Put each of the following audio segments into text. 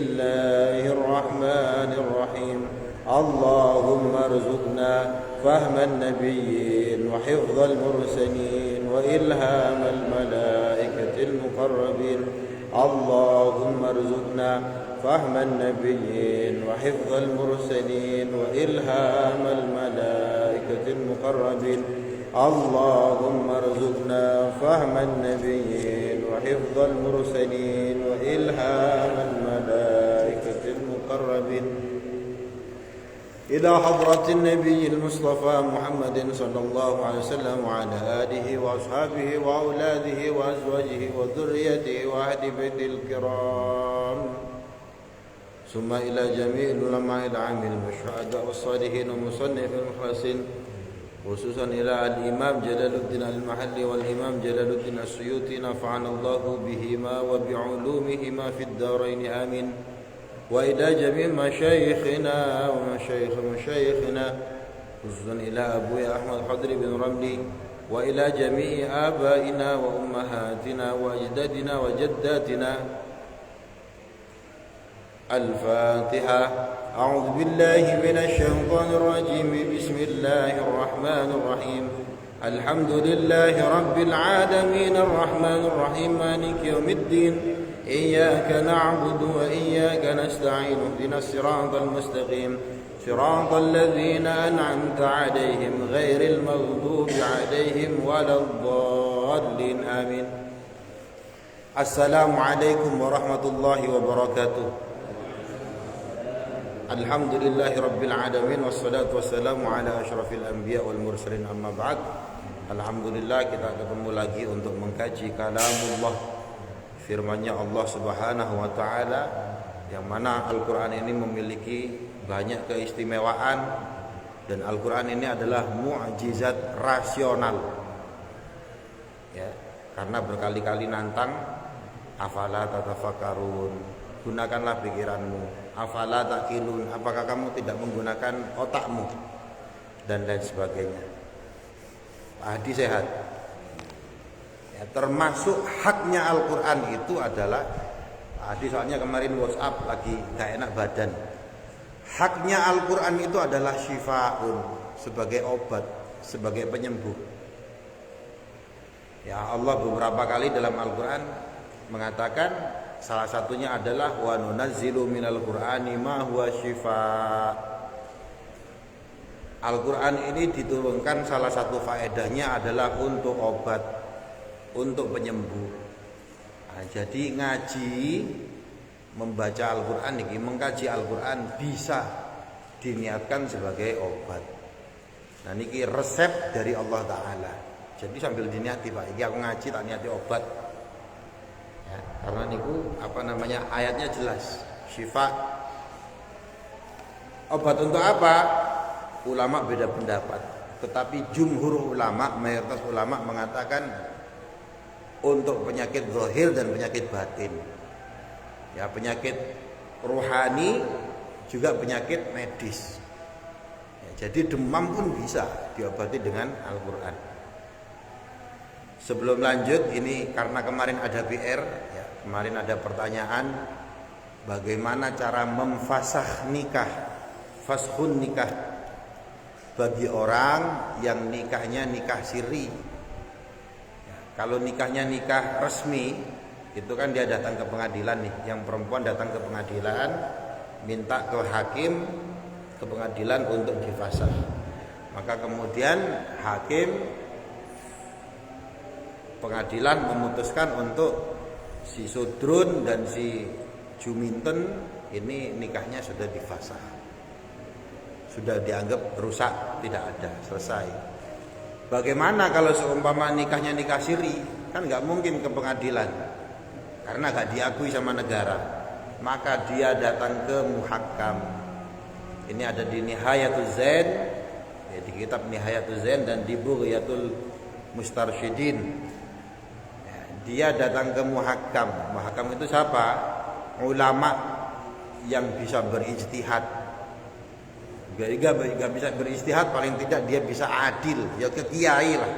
الله الرحمن الرحيم اللهم ارزقنا فهم النبيين وحفظ المرسلين وإلهام الملائكة المقربين اللهم ارزقنا فهم النبيين وحفظ المرسلين وإلهام الملائكة المقربين اللهم ارزقنا فهم النبيين وحفظ المرسلين وإلهام الملائكة المقربين إلى حضرة النبي المصطفى محمد صلى الله عليه وسلم وعلى آله وأصحابه وأولاده وأزواجه وذريته وأهل بيته الكرام ثم إلى جميع العلماء العاملين والشهداء والصالحين ومصنف المخلصين خصوصا إلى الإمام جلال الدين المحلي والإمام جلال الدين السيوطي نفعنا الله بهما وبعلومهما في الدارين آمين وإلى جميع مشايخنا ومشايخ مشايخنا خصوصا إلى أبوي أحمد حضري بن رملي وإلى جميع آبائنا وأمهاتنا وأجدادنا وجداتنا الفاتحة أعوذ بالله من الشيطان الرجيم بسم الله الرحمن الرحيم الحمد لله رب العالمين الرحمن الرحيم مالك يوم الدين إياك نعبد وإياك نستعين اهدنا الصراط المستقيم صراط الذين أنعمت عليهم غير المغضوب عليهم ولا الضالين آمين السلام عليكم ورحمة الله وبركاته Alhamdulillahi Rabbil Alamin wassalatu wassalamu ala ashrafil anbiya wal mursalin amma ba'd. Alhamdulillah kita ketemu lagi untuk mengkaji kalamullah, firman-Nya Allah Subhanahu wa taala, yang mana Al-Qur'an ini memiliki banyak keistimewaan dan Al-Qur'an ini adalah mukjizat rasional. Ya, karena berkali-kali nantang afala tatafakkarun, gunakanlah pikiranmu. Afala taqilun, apakah kamu tidak menggunakan otakmu, dan lain sebagainya. Pak Hadi sehat. Ya, termasuk haknya Al-Quran itu adalah, Pak Hadi soalnya kemarin WhatsApp lagi gak enak badan. Haknya Al-Quran itu adalah syifaun, sebagai obat, sebagai penyembuh. Ya, Allah beberapa kali dalam Al-Quran mengatakan, salah satunya adalah wa nunazzilu minal qur'ani ma huwa syifaa. Al-Qur'an ini diturunkan, salah satu faedahnya adalah untuk obat, untuk penyembuh. Nah, jadi ngaji, membaca Al-Qur'an ini, mengkaji Al-Qur'an bisa diniatkan sebagai obat. Nah, niki resep dari Allah Ta'ala. Jadi sambil diniati, Pak, iki aku ngaji tak niati obat. Ya, karena niku ayatnya jelas, syifa. Obat untuk apa? Ulama beda pendapat, tetapi jumhur ulama, mayoritas ulama mengatakan untuk penyakit zahir dan penyakit batin. Ya, penyakit rohani juga penyakit medis. Ya, jadi demam pun bisa diobati dengan Al-Qur'an. Sebelum lanjut, ini karena kemarin ada PR, ya, kemarin ada pertanyaan bagaimana cara memfasah nikah, fashun nikah bagi orang yang nikahnya nikah siri. Ya, kalau nikahnya nikah resmi, itu kan dia datang ke pengadilan nih, yang perempuan datang ke pengadilan, minta ke hakim, ke pengadilan untuk difasah. Maka kemudian pengadilan memutuskan untuk si Sudrun dan si Juminten ini nikahnya sudah difasah, sudah dianggap rusak, tidak ada, selesai. Bagaimana kalau seumpama nikahnya nikah siri? Kan nggak mungkin ke pengadilan karena nggak diakui sama negara. Maka dia datang ke muhakkam. Ini ada di Nihayatul Zain, ya, di kitab Nihayatul Zain dan di Bughyatul Mustarsyidin. Dia datang ke muhakkam. Muhakkam itu siapa? Ulama yang bisa berijtihad. Gak bisa beristihad, paling tidak dia bisa adil. Ya ke kiai lah.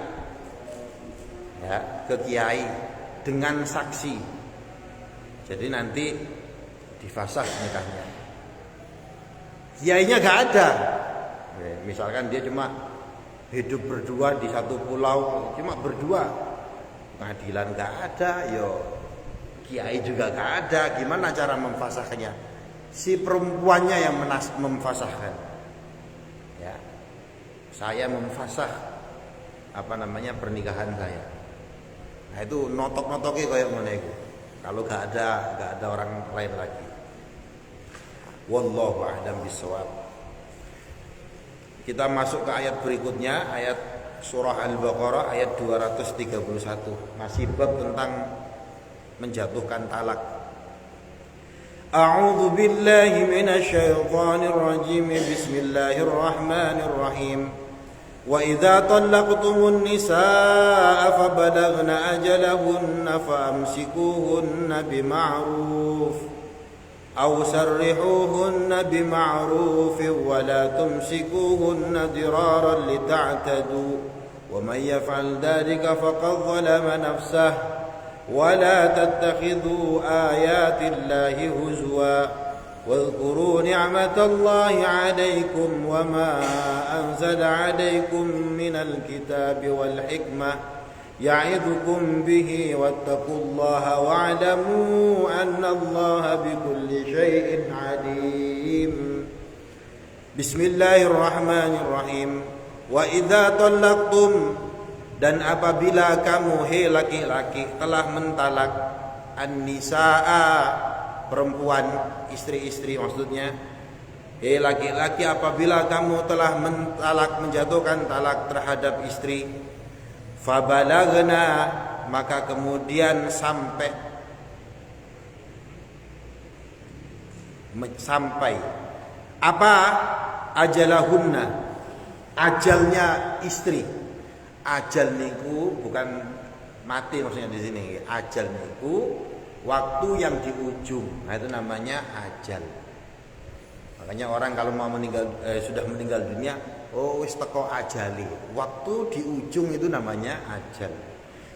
Ya, ke kiai dengan saksi. Jadi nanti difasakh nikahnya. Kiainya gak ada. Misalkan dia cuma hidup berdua di satu pulau, cuma berdua, pengadilan gak ada, kiai juga gak ada. Gimana cara memfasahnya? Si perempuannya yang memfasahkan. Ya, saya memfasah pernikahan saya. Nah itu notok-notoknya kayak mana itu? Kalau gak ada orang lain lagi. Wallahu a'lam bishawab. Kita masuk ke ayat berikutnya, ayat surah Al-Baqarah ayat 231. Masih bab tentang menjatuhkan talak. A'udzu billahi minasy syaithanir rajim. Bismillahirrahmanirrahim. Wa idza talaqtumun nisaa fabalaghna ajalahunna famsikuhunna bima'ruf aw sarrihuhunna bima'rufin wa la tumsikuhunna diraran lita'tadu wa man yaf'al dhalika faqad zalama nafsahu wa la tattakhidhu ayati llahi huzwa واذكروا نعمة الله عليكم وما أنزل عليكم من الكتاب والحكمة يعظكم به واتقوا الله واعلموا أن الله بكل شيء عليم بسم الله الرحمن الرحيم وإذا طلقتم dan apabila kamu laki-laki telah mentalak an-nisaa perempuan, istri-istri maksudnya. Laki-laki apabila kamu telah menjatuhkan talak terhadap istri, fabalagna maka kemudian sampai apa? Ajalahunna, ajalnya istri. Ajal niku bukan mati maksudnya di sini. Ajal niku waktu yang di ujung, nah itu namanya ajal. Makanya orang kalau mau sudah meninggal dunia, wis teko ajali. Waktu di ujung itu namanya ajal.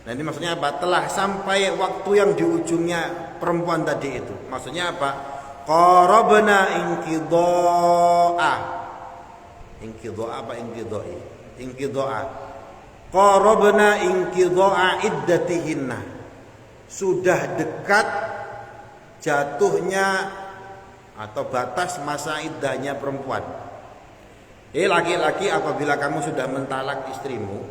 Nah ini maksudnya apa? Telah sampai waktu yang di ujungnya perempuan tadi itu. Maksudnya apa? Qarabna inqidha'a. Inqidha'a apa inqidha'i? Inqidha'a. Qarabna inqidha'a iddatihinna. Sudah dekat jatuhnya atau batas masa iddahnya perempuan. Laki-laki apabila kamu sudah mentalak istrimu,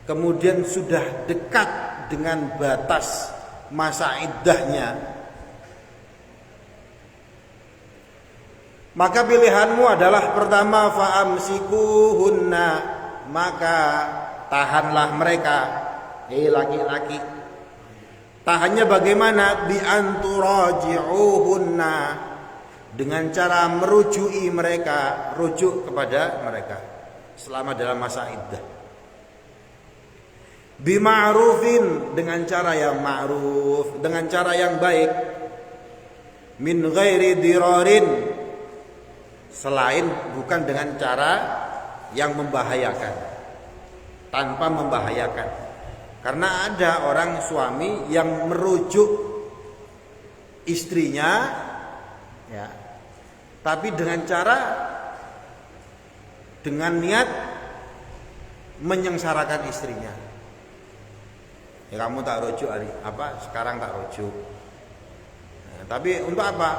kemudian sudah dekat dengan batas masa iddahnya, maka pilihanmu adalah pertama fa'amsikuhunna, maka tahanlah mereka. Laki-laki tahannya bagaimana? Bi anturaji'uhunna, dengan cara merujui mereka, rujuk kepada mereka selama dalam masa iddah. Bi ma'rufin, dengan cara yang ma'ruf, dengan cara yang baik. Min ghairi dirarin, bukan dengan cara yang membahayakan, tanpa membahayakan. Karena ada orang suami yang merujuk istrinya, ya, tapi dengan niat menyengsarakan istrinya. Ya kamu tak rujuk sekarang tak rujuk. Nah, tapi untuk apa?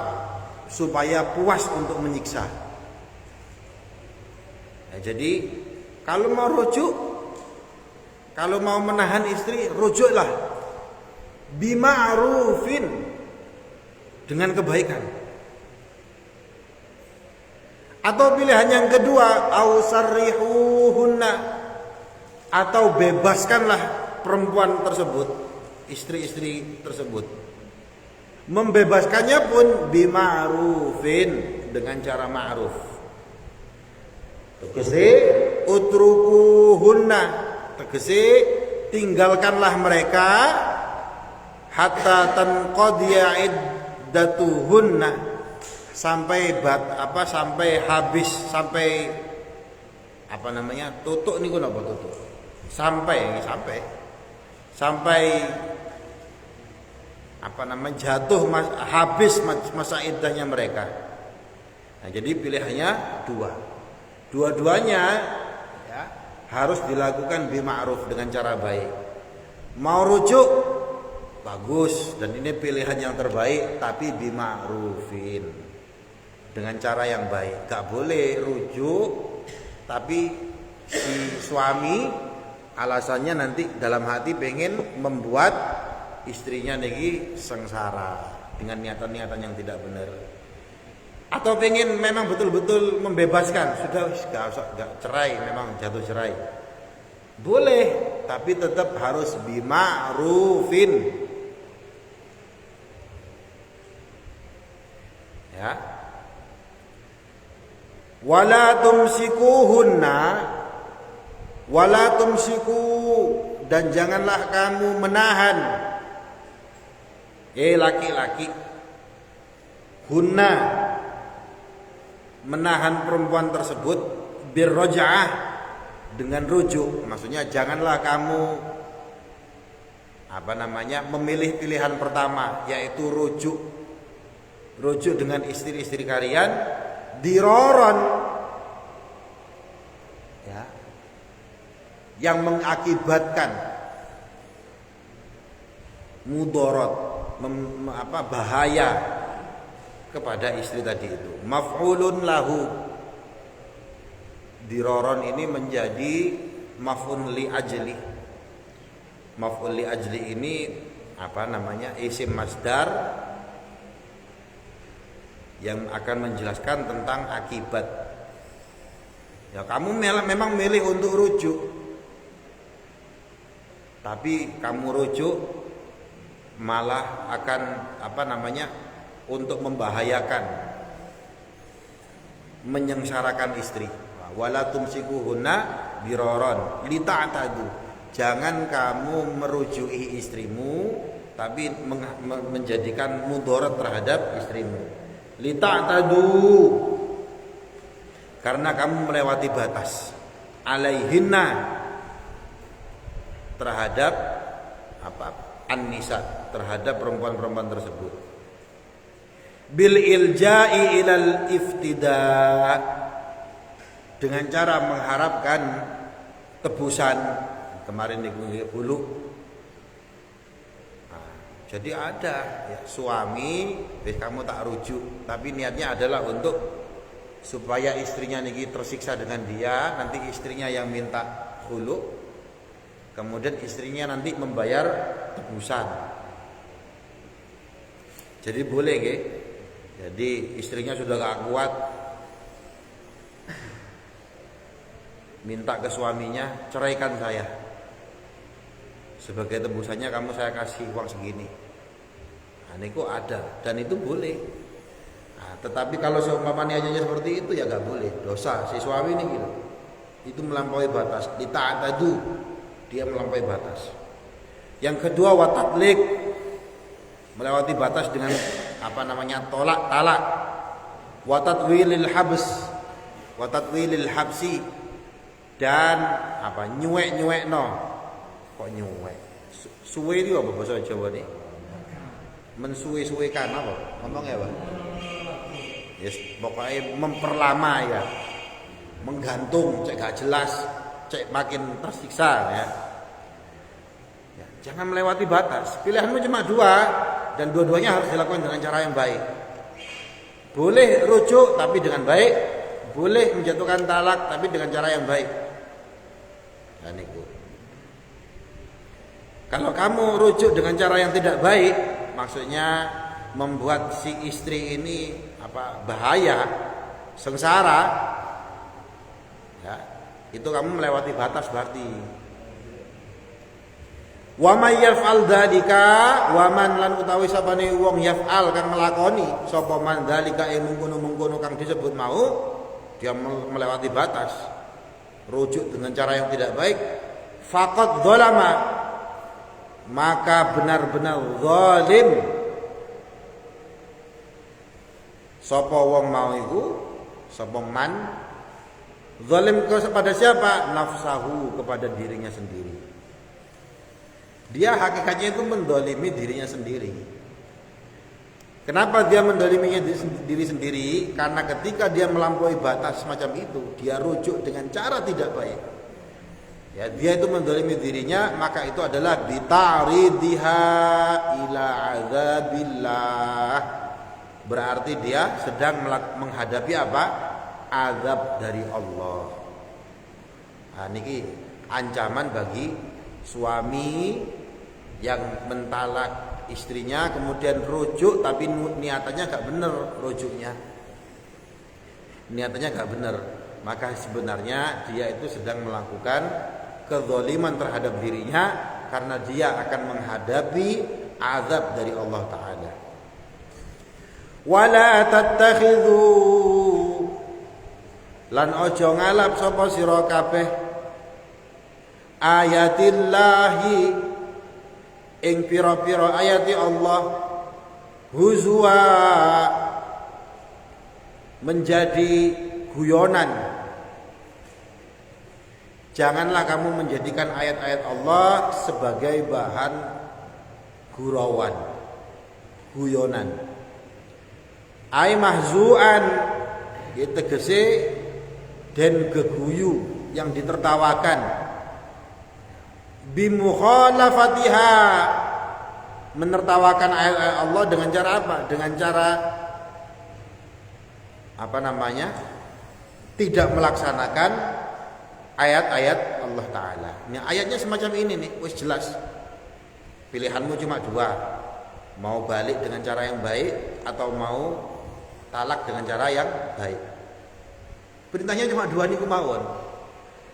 Supaya puas untuk menyiksa. Nah, jadi kalau mau rujuk, kalau mau menahan istri, rujuklah bima'rufin, dengan kebaikan. Atau pilihan yang kedua, au sarrihuhunna, atau bebaskanlah perempuan tersebut, istri-istri tersebut. Membebaskannya pun bima'rufin, dengan cara ma'ruf. Tegese utrukuhunna, tegese tinggalkanlah mereka hatta tanqadiya iddatuhunna, sampai habis, sampai tutuk niku napa jatuh habis masa iddahnya mereka. Nah, jadi pilihannya dua. Dua-duanya ya, harus dilakukan bima'ruf dengan cara baik. Mau rujuk bagus dan ini pilihan yang terbaik, tapi bima'rufin, dengan cara yang baik. Gak boleh rujuk tapi si suami alasannya nanti dalam hati pengen membuat istrinya niki sengsara dengan niatan-niatan yang tidak benar, atau pengen memang betul-betul membebaskan, sudah gak cerai, memang jatuh cerai, boleh, tapi tetap harus bima'rufin ya. Wala tumsiku, dan janganlah kamu menahan laki-laki, hunna, menahan perempuan tersebut, birroja'ah, dengan rujuk. Maksudnya janganlah kamu memilih pilihan pertama, yaitu rujuk dengan istri-istri kalian, diroron ya, yang mengakibatkan mudorot, bahaya kepada istri tadi itu. Maf'ulun lahu, diroron ini menjadi maf'ul li ajli. Maf'ul li ajli ini isim masdar yang akan menjelaskan tentang akibat. Ya, kamu memang milih untuk rujuk, tapi kamu rujuk malah akan untuk membahayakan, menyengsarakan istri. Wala tumsikuhunna biroron lita'tadu, jangan kamu merujui istrimu tapi menjadikan mudarat terhadap istrimu. Lita'tadu, karena kamu melewati batas, alaihinna, terhadap an-nisa, terhadap perempuan-perempuan tersebut. Bil ilja'i ilal iftida, dengan cara mengharapkan tebusan. Kemarin di hulu. Jadi ada ya, suami, kamu tak rujuk, tapi niatnya adalah untuk supaya istrinya niki tersiksa dengan dia, nanti istrinya yang minta hulu, kemudian istrinya nanti membayar tebusan. Jadi boleh ke? Jadi istrinya sudah gak kuat, minta ke suaminya, ceraikan saya. Sebagai tebusannya saya kasih uang segini. Nah, ini kok ada, dan itu boleh. Nah, tetapi kalau seumpamanya niatnya seperti itu ya gak boleh, dosa si suami ini gitu. Itu melampaui batas. Dita'atadu, dia melampaui batas. Yang kedua, watatlik, melewati batas dengan talak. Watatwilil habsi, dan nyuek kok nyuek, suwe itu apa bahasa Jawa nih? Mensuwe-suwekan apa? Ngomongnya apa? Yes, pokoknya memperlama ya, menggantung, cek gak jelas, cek makin tersiksa ya. Jangan melewati batas. Pilihanmu cuma dua, dan dua-duanya harus dilakukan dengan cara yang baik. Boleh rujuk tapi dengan baik, boleh menjatuhkan talak tapi dengan cara yang baik. Dan itu. Kalau kamu rujuk dengan cara yang tidak baik, maksudnya membuat si istri ini bahaya, sengsara, ya, itu kamu melewati batas berarti. Wa may yaf'al dzalika, wa man lan utawi sapane wong yaf'al kang nglakoni sapa man dzalika mungkono-mungkono kang disebut mau, dia melewati batas, rujuk dengan cara yang tidak baik, faqad dzalama, maka benar-benar zalim sapa wong mau iku, sapa man, zalim kepada siapa? Nafsahu, kepada dirinya sendiri. Dia hakikatnya itu mendolimi dirinya sendiri. Kenapa dia mendoliminya diri sendiri? Karena ketika dia melampaui batas semacam itu, dia rujuk dengan cara tidak baik. Ya, dia itu mendolimi dirinya, maka itu adalah bita'ridiha ila azabillah. Berarti dia sedang menghadapi apa? Azab dari Allah. Nah, niki ancaman bagi suami yang mentalak istrinya kemudian rujuk tapi niatannya gak bener, rujuknya niatannya gak bener, maka sebenarnya dia itu sedang melakukan kezaliman terhadap dirinya karena dia akan menghadapi azab dari Allah Ta'ala. Wala tattakhidhu, lan ojo ngalap sapa sira kabeh ayatillahi ing pira-pira ayati Allah huzwa, menjadi guyonan. Janganlah kamu menjadikan ayat-ayat Allah sebagai bahan gurauan, guyonan. Ai mahzuan, tegese den geguyu, yang ditertawakan. Bimukhalafatiha, menertawakan ayat-ayat Allah dengan cara apa? Dengan cara tidak melaksanakan ayat-ayat Allah Ta'ala. Ini ayatnya semacam ini nih, wis jelas. Pilihanmu cuma dua, mau balik dengan cara yang baik atau mau talak dengan cara yang baik. Perintahnya cuma dua nih kemauan.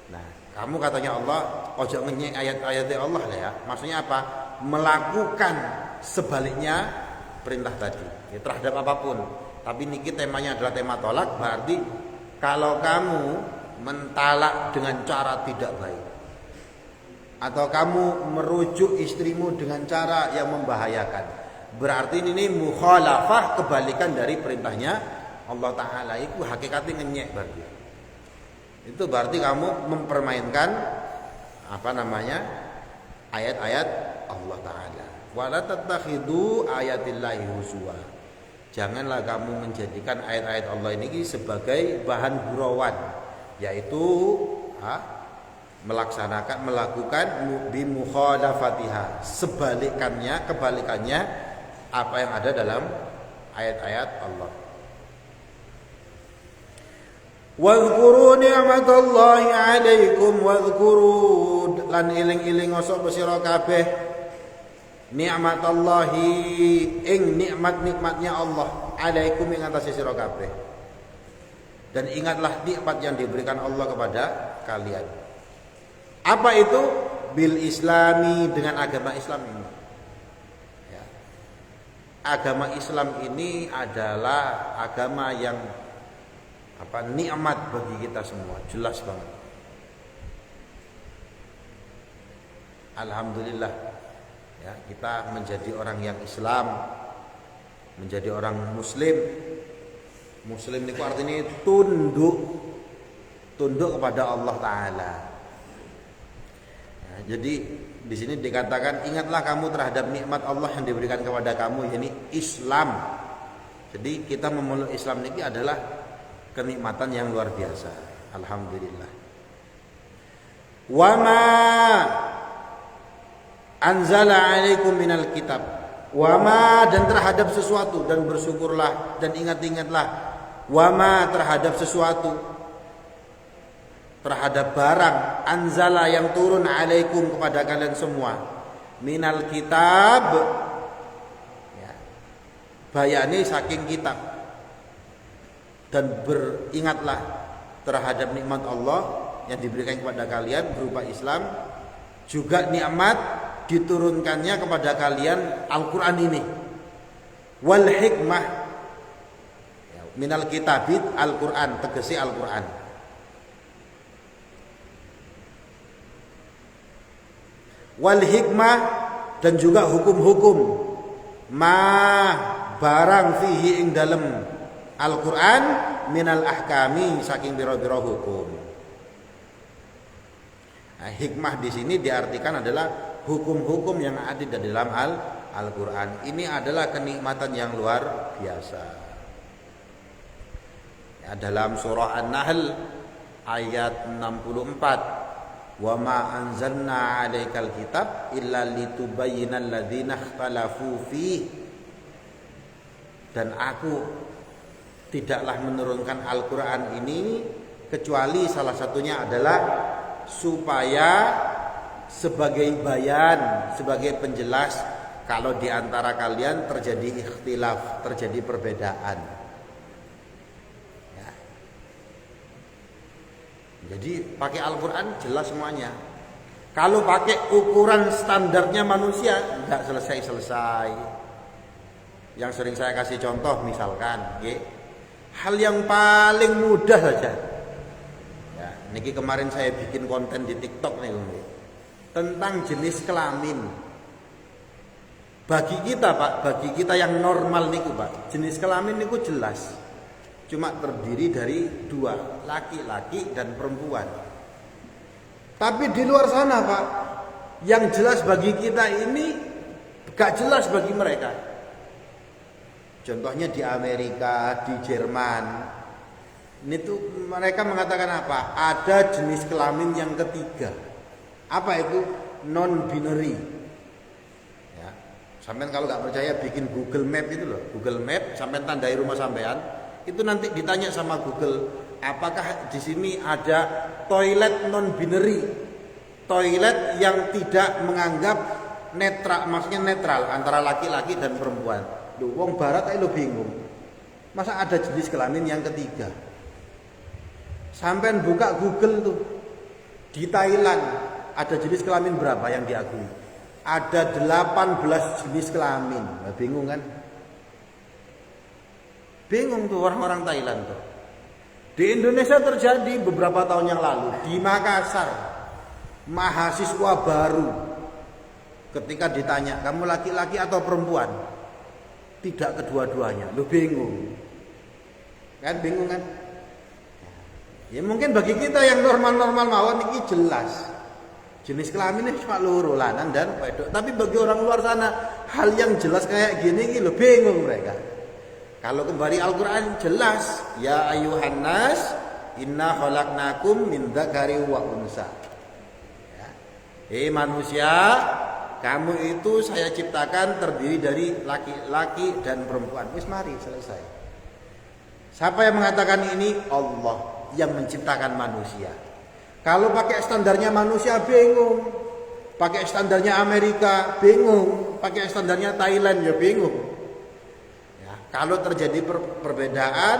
Nah, kamu katanya Allah, ojo ngenyek ayat-ayat Allah lah ya. Maksudnya apa? Melakukan sebaliknya perintah tadi ya, terhadap apapun. Tapi niki temanya adalah tema tolak. Berarti kalau kamu mentalak dengan cara tidak baik, atau kamu merujuk istrimu dengan cara yang membahayakan, berarti ini mukhalafah, kebalikan dari perintahnya Allah Ta'ala. Itu hakikatnya ngenyek berarti. Itu berarti kamu mempermainkan ayat-ayat Allah Ta'ala. Wala tattakhidhu ayatillahi huzwa. Janganlah kamu menjadikan ayat-ayat Allah ini sebagai bahan gurauan, yaitu melakukan bimukhalafatihah, kebalikannya apa yang ada dalam ayat-ayat Allah. Wadhkuru ni'matallahi 'alaikum wadhkuru, lan iling-iling sapa sira kabeh ni'matallahi ing nikmat-nikmatnya Allah 'alaikum ing atase sira kabeh. Dan ingatlah nikmat yang diberikan Allah kepada kalian. Apa itu? Bil islami, dengan agama Islam ini. Ya. Agama Islam ini adalah agama yang nikmat bagi kita semua, jelas banget. Alhamdulillah ya, kita menjadi orang yang Islam, menjadi orang Muslim. Muslim itu artinya tunduk kepada Allah Ta'ala ya, jadi di sini dikatakan ingatlah kamu terhadap nikmat Allah yang diberikan kepada kamu, yakni Islam. Jadi kita memeluk Islam ini adalah kenikmatan yang luar biasa. Alhamdulillah. Wa ma anzala 'alaikum minal kitab. Wa ma, dan terhadap sesuatu, dan bersyukurlah dan ingat-ingatlah. Wa ma, terhadap sesuatu, terhadap barang, anzala yang turun 'alaikum kepada kalian semua. Minal kitab. Ya. Bayane saking kitab. Dan beringatlah terhadap nikmat Allah yang diberikan kepada kalian berupa Islam, juga nikmat diturunkannya kepada kalian Al-Quran ini, wal hikmah. Minal kitabit Al-Quran, tegesi Al-Quran. Wal hikmah, dan juga hukum-hukum. Barang fihi ing dalem Al-Quran minal ahkami, saking biro-biro hukum. Nah, hikmah di sini diartikan adalah hukum-hukum yang ada di dalam Al-Quran. Ini adalah kenikmatan yang luar biasa. Ya, dalam surah An-Nahl ayat 64, wa ma anzalna 'alaikal kitab illa litubayyinal ladzina ikhtalafu fihi, dan aku tidaklah menurunkan Al-Quran ini kecuali salah satunya adalah supaya sebagai bayan, sebagai penjelas kalau di antara kalian terjadi ikhtilaf, terjadi perbedaan. Ya. Jadi pakai Al-Quran jelas semuanya. Kalau pakai ukuran standarnya manusia tidak selesai-selesai. Yang sering saya kasih contoh misalkan, hal yang paling mudah saja. Ya, niki kemarin saya bikin konten di TikTok nih, tentang jenis kelamin. Bagi kita Pak, bagi kita yang normal niku Pak, jenis kelamin niku jelas. Cuma terdiri dari dua, laki-laki dan perempuan. Tapi di luar sana Pak, yang jelas bagi kita ini gak jelas bagi mereka. Contohnya di Amerika, di Jerman, ini tuh mereka mengatakan apa? Ada jenis kelamin yang ketiga. Apa itu? Non-binary. Ya. Sampean kalau nggak percaya bikin Google Map itu loh, Google Map, sampean tandai rumah sampean, itu nanti ditanya sama Google, apakah di sini ada toilet non-binary, toilet yang tidak menganggap netral, maksudnya netral antara laki-laki dan perempuan. Duh, wong barat aja lo bingung. Masa ada jenis kelamin yang ketiga? Sampai buka Google tuh, di Thailand ada jenis kelamin berapa yang diakui? Ada 18 jenis kelamin. Nah, bingung kan? Bingung tuh orang-orang Thailand tuh. Di Indonesia terjadi beberapa tahun yang lalu di Makassar, mahasiswa baru ketika ditanya, kamu laki-laki atau perempuan? Tidak kedua-duanya. Lu bingung. Kan bingung kan? Ya mungkin bagi kita yang normal-normal mawon ini jelas. Jenis kelaminnya cuma loro, lanang dan wedok. Tapi bagi orang luar sana hal yang jelas kayak gini lu bingung mereka. Kalau kembali Al-Qur'an jelas, ya ayuhan nas inna khalaqnakum min dzakari wa unsa. Ya. Manusia, kamu itu saya ciptakan terdiri dari laki-laki dan perempuan. Wis mari selesai. Siapa yang mengatakan ini? Allah yang menciptakan manusia. Kalau pakai standarnya manusia bingung. Pakai standarnya Amerika bingung. Pakai standarnya Thailand ya bingung. Ya, kalau terjadi perbedaan,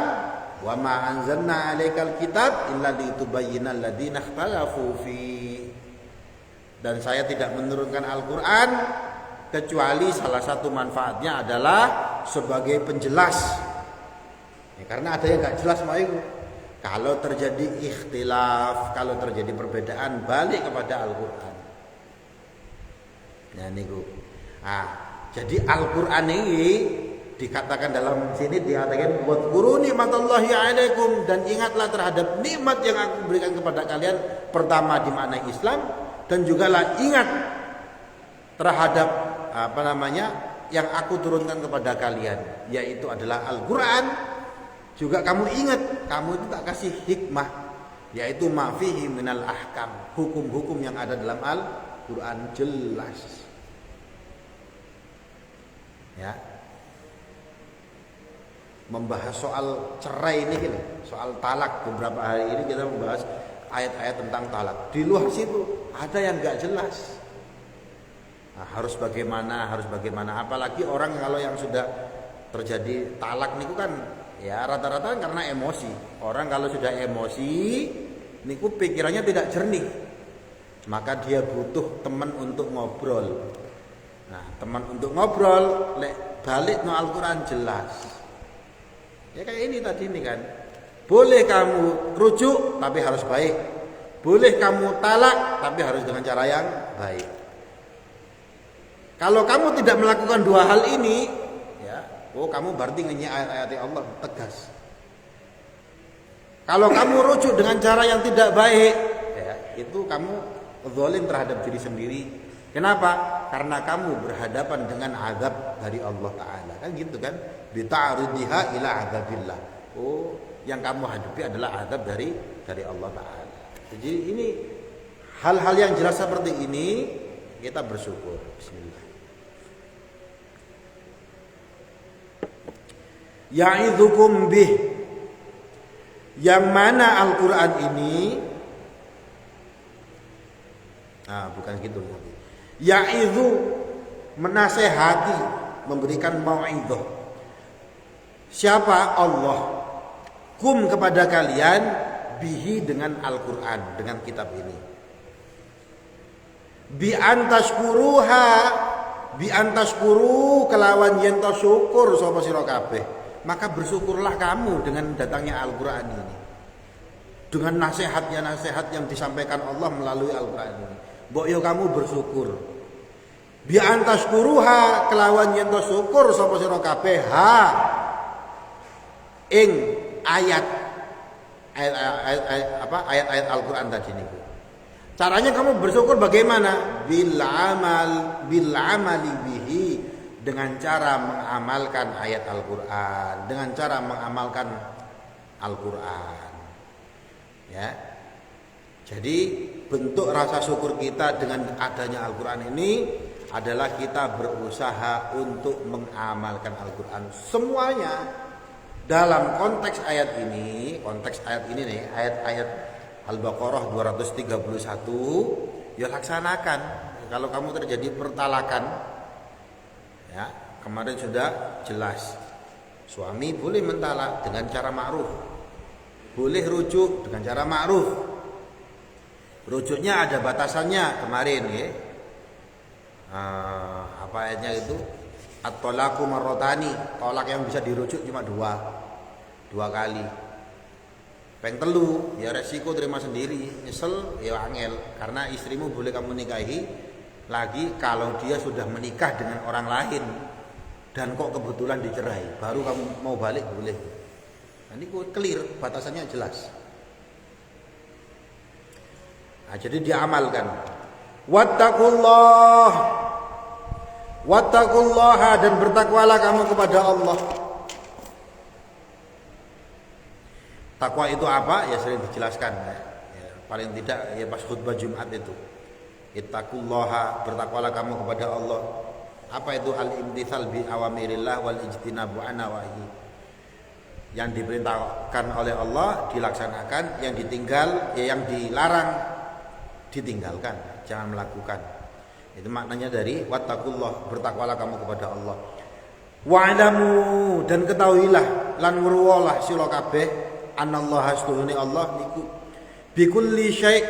wa ma anzalna 'alaikal kitab illa litubayyinal ladzina ikhtalafu fi. Dan saya tidak menurunkan Al-Quran kecuali salah satu manfaatnya adalah sebagai penjelas. Ya, karena ada yang gak jelas mau itu. Kalau terjadi ikhtilaf, kalau terjadi perbedaan, balik kepada Al-Quran. Nah niku. Nah, jadi Al-Quran ini dikatakan dalam sini dikatakan wadhkuru nikmatallahi 'alaikum, dan ingatlah terhadap nikmat yang aku berikan kepada kalian. Pertama di makna Islam, dan juga lah ingat terhadap yang aku turunkan kepada kalian, yaitu adalah Al-Quran. Juga kamu ingat, kamu itu tak kasih hikmah, yaitu ma fihi minal ahkam, hukum-hukum yang ada dalam Al-Quran jelas. Ya, membahas soal cerai ini gitu, soal talak. Beberapa hari ini kita membahas ayat-ayat tentang talak. Di luar situ ada yang gak jelas. Nah, harus bagaimana, apalagi orang kalau yang sudah terjadi talak niku kan ya rata-rata karena emosi. Orang kalau sudah emosi niku pikirannya tidak jernih, maka dia butuh teman untuk ngobrol. Nah, teman untuk ngobrol balik no Al-Quran jelas. Ya kayak ini tadi nih kan. Boleh kamu rujuk tapi harus baik. Boleh kamu talak tapi harus dengan cara yang baik. Kalau kamu tidak melakukan dua hal ini, ya, kamu berarti ngenyek ayat-ayat Allah, tegas. Kalau kamu rujuk dengan cara yang tidak baik, ya, itu kamu zalim terhadap diri sendiri. Kenapa? karena kamu berhadapan dengan azab dari Allah Ta'ala. Kan gitu kan? Bita'ridiha ila azabillah. Oh, yang kamu hadapi adalah azab dari Allah Ta'ala. Jadi ini hal-hal yang jelas seperti ini kita bersyukur. Bismillah. Ya'idzukum bih, yang mana Al-Quran ini bukan gitu. Ya'idzu, menasehati, memberikan mau'idhah. Siapa? Allah. Kum, kepada kalian, bihi, dengan Al-Quran, dengan kitab ini. Bi antashkuruha, bi antashkuru, kelawan yen to syukur sapa sira kabeh. Maka bersyukurlah kamu dengan datangnya Al-Quran ini, dengan nasihat yang disampaikan Allah melalui Al-Quran ini. Mbok yo kamu bersyukur. Bi antashkuruha, kelawan yen to syukur sapa sira kabeh ha ing ayat-ayat Al-Quran tadi niku. Caranya kamu bersyukur bagaimana? Bil amali bihi, dengan cara mengamalkan ayat Al-Quran, dengan cara mengamalkan Al-Quran. Ya. Jadi bentuk rasa syukur kita dengan adanya Al-Quran ini adalah kita berusaha untuk mengamalkan Al-Quran semuanya. Dalam konteks ayat ini nih, ayat-ayat Al-Baqarah 231, ya laksanakan. Kalau kamu terjadi pertalakan, ya, kemarin sudah jelas. Suami boleh mentalak dengan cara ma'ruf. Boleh rujuk dengan cara ma'ruf. Rujuknya ada batasannya kemarin, ya. Apa ayatnya itu? At-talaqu marratani, tolak yang bisa dirujuk cuma dua kali. Peng telu, ya resiko terima sendiri, nyesel ya angel, karena istrimu boleh kamu nikahi lagi kalau dia sudah menikah dengan orang lain dan kok kebetulan dicerai, baru kamu mau balik boleh. Nah, ini clear, batasannya jelas. Nah, jadi diamalkan. Wattaqullaha, dan bertakwalah kamu kepada Allah. Takwa itu apa? Ya sering dijelaskan. Ya, paling tidak ya pas khutbah Jumat itu. Ittaqullaha, bertakwalah kamu kepada Allah. Apa itu? Al-imtithal bi awamirillah wal ijtinabu an nawahi. Yang diperintahkan oleh Allah dilaksanakan, yang ditinggal ya yang dilarang ditinggalkan, jangan melakukan. Itu maknanya dari wattaqullah, bertakwalah kamu kepada Allah. Wa'lamu, dan ketahuilah lan ngruwalah sira kabeh anallaha astuhuni Allah niku bikulli syai',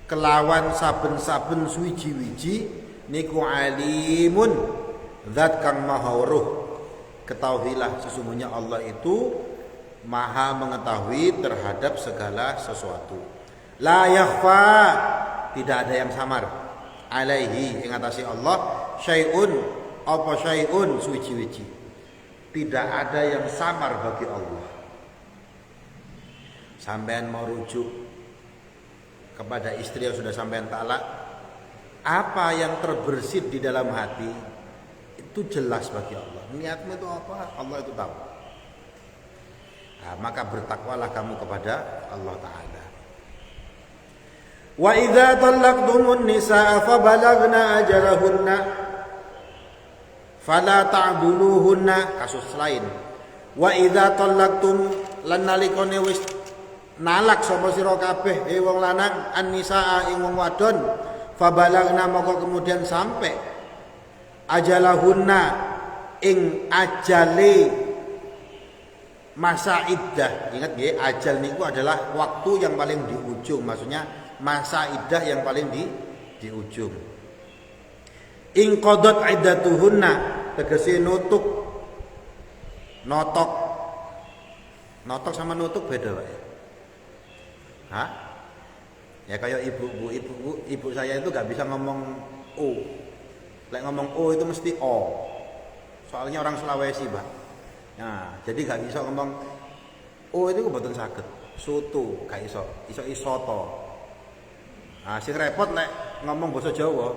kelawan saben-saben suwiji-wiji niku alimun, zat kang maha weruh. Ketahuilah sesungguhnya Allah itu maha mengetahui terhadap segala sesuatu. La yakhfa, tidak ada yang samar, alaihi, ing atase Allah, syai'un, apa syai'un, suwiji-wiji. Tidak ada yang samar bagi Allah. Sampean mau rujuk kepada istri yang sudah sampean talak, apa yang terbersit di dalam hati itu jelas bagi Allah. Niatmu itu apa? Allah itu tahu. Nah, maka bertakwalah kamu kepada Allah Ta'ala. Wa idza talaqtumun nisaa fa balagna ajalahunna fala ta'duluhunna, kasus lain. Wa idza talaqtum, lan nalikane wis nalak sapa sira kabeh wong lanang an-nisaa ing wong wadon, fa balagna moko kemudian sampai ajalahunna ing ajale masa iddah. Ingat nggih, ajal niku adalah waktu yang paling di ujung, maksudnya masa iddah yang paling di ujung. Ing qadat iddatuhunna, tegese notok notok sama nutuk beda Pak ya. Hah? Ya kayak ibu saya itu gak bisa ngomong o. Lek ngomong o itu mesti o. Soalnya orang Sulawesi, Pak. Nah, jadi gak bisa ngomong o itu kebetulan sakit. Soto gak iso, iso isoto. Nah, sing repot lek ngomong basa Jawa.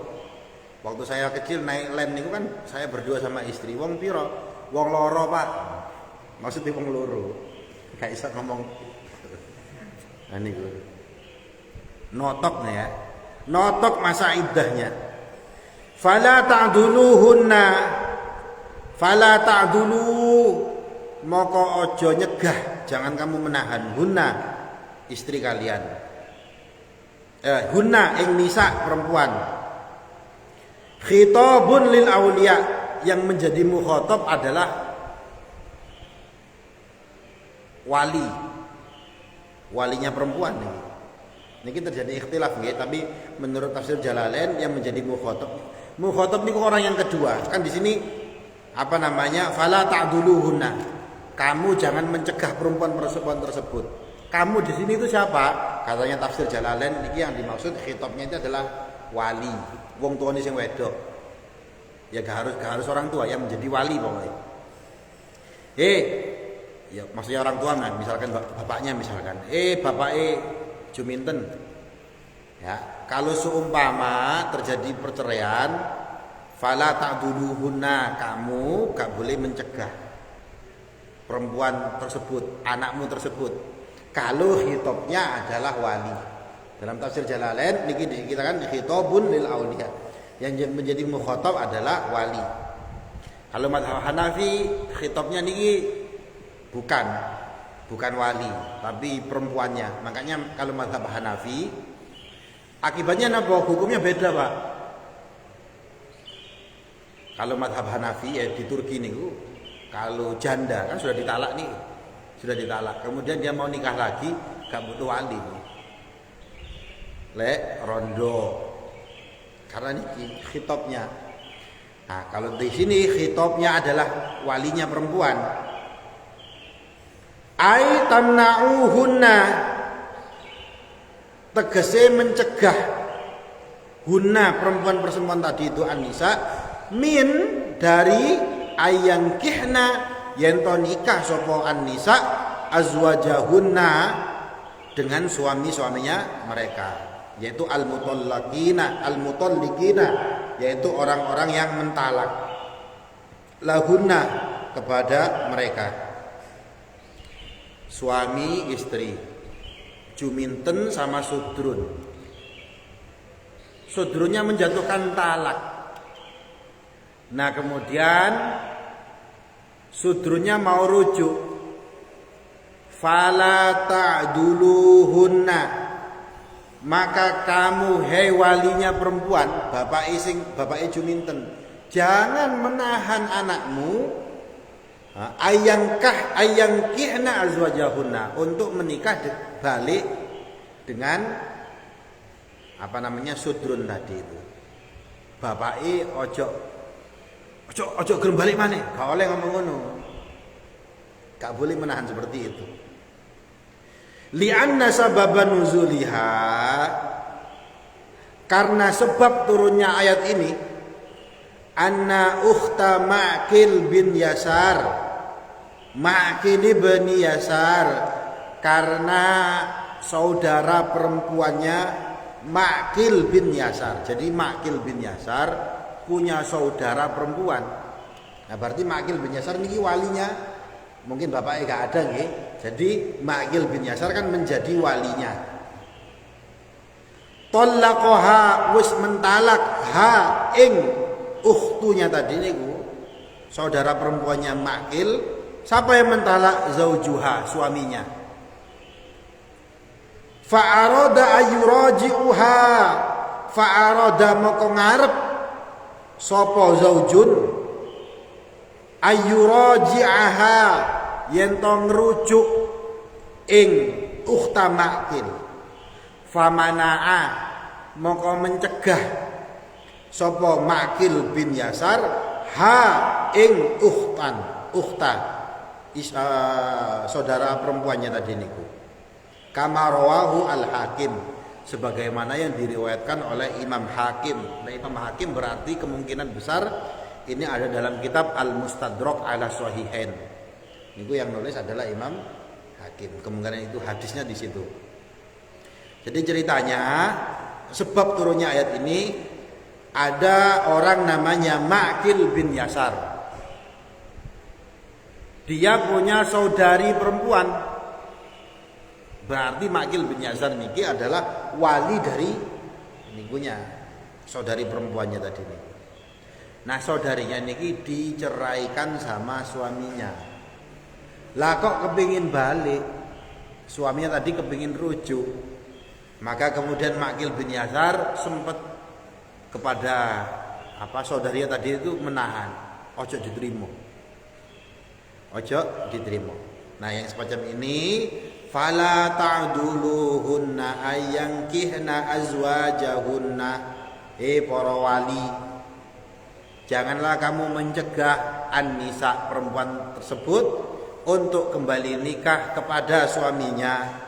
Waktu saya kecil naik land niku kan saya berdua sama istri. Wong piro? Wong loro, Pak. Maksudnya wong loro. Gak bisa ngomong. Nah niku. Notok nih ya. Notok masa iddahnya. Fala ta'duluhunna. Fala ta'dulu. Moko ojo nyegah, jangan kamu menahan hunna istri kalian. Hunna ing nisa perempuan. Khitabun lil auliya, yang menjadi mukhatab adalah walinya perempuan nih. Ini terjadi ikhtilaf nggih, tapi menurut tafsir Jalalain yang menjadi mukhatab niku orang yang kedua. Kan di sini apa namanya? Fala ta'duluhunna. Kamu jangan mencegah perempuan tersebut. Kamu di sini itu siapa? Katanya tafsir Jalalain ini yang dimaksud khitabnya itu adalah wali. Wong tuane sing wedok. Ya gak harus orang tua yang menjadi wali pokoknya. Ya maksudnya orang tua kan, misalkan bapaknya misalkan. Bapake Juminten. Ya, kalau seumpama terjadi perceraian, fala ta'duluhunna, kamu gak boleh mencegah perempuan tersebut, anakmu tersebut. Kalau khitabnya adalah wali. Dalam tafsir Jalalain niki dikatakan khitabun lil auliya. Yang menjadi mukhatab adalah wali. Kalau mazhab Hanafi khitabnya niki bukan wali, tapi perempuannya. Makanya kalau mazhab Hanafi akibatnya apa? Hukumnya beda, Pak. Kalau mazhab Hanafi ya di Turki niku, kalau janda kan sudah ditalak nih. Sudah ditalak. Kemudian dia mau nikah lagi, gak butuh wali. Rondo. Karena ini khitabnya. Nah, kalau di sini khitabnya adalah walinya perempuan. Ai tamna'uhunna, tegese mencegah hunna perempuan tadi itu an-nisa min dari ayang kihna yento nikah sapa an-nisa azwajahunna dengan suami-suaminya mereka, yaitu al-mutallaqina yaitu orang-orang yang mentalak lahunna kepada mereka, suami istri. Juminten sama sudrunnya menjatuhkan talak. Nah kemudian sudrunnya mau rujuk, fala ta'duluhunna, maka kamu hei walinya perempuan, bapak Juminten, jangan menahan anakmu ayangkihna azwajahunna, untuk menikah balik dengan apa namanya sudrun tadi itu. Bapake ojo gelem balik maneh, gak oleh ngomong ngono. Gak boleh menahan seperti itu. Li'anna sababan nuzuliha, karena sebab turunnya ayat ini, anna ukhta Ma'qil bin Yasar, Ma'qil bin Yasar, karena saudara perempuannya Ma'qil bin Yasar. Jadi Ma'qil bin Yasar punya saudara perempuan. Nah berarti Ma'qil bin Yasar ini walinya, mungkin bapaknya gak ada nggih. Jadi Ma'qil bin Yasar kan menjadi walinya. Tallaqaha, wis mentalak ha ing ukhtunya tadi niku, saudara perempuannya Ma'qil. Siapa yang mentalak? Zaujuha, suaminya. Fa'arada ayuraji'uha, fa'arada moko ngarep sapa zaujun ayuraji'aha, yen to ngrujuk ing ukhta Ma'qil. Famana'a, moko mencegah sapa Ma'qil bin Yasar ha ing ukhta saudara perempuannya tadi niku. Kama rawahu al-Hakim, sebagaimana yang diriwayatkan oleh Imam Hakim. Nah, Imam Hakim berarti kemungkinan besar ini ada dalam kitab Al-Mustadrak ala Sahihain. Niku yang nulis adalah Imam Hakim. Kemungkinan itu hadisnya di situ. Jadi ceritanya sebab turunnya ayat ini ada orang namanya Ma'qil bin Yasar. Dia punya saudari perempuan. Berarti Ma'qil bin Yasar niki adalah wali dari nikunya saudari perempuannya tadi nih. Nah, saudarinya niki diceraikan sama suaminya. Lah kok kepingin balik? Suaminya tadi kepingin rujuk. Maka kemudian Ma'qil bin Yasar sempat kepada saudarinya tadi itu menahan, ojo diterima. Nah, yang semacam ini fala ta'duluhunna ayyankihna azwajahunna. Para wali, janganlah kamu mencegah an-nisa, perempuan tersebut, untuk kembali nikah kepada suaminya,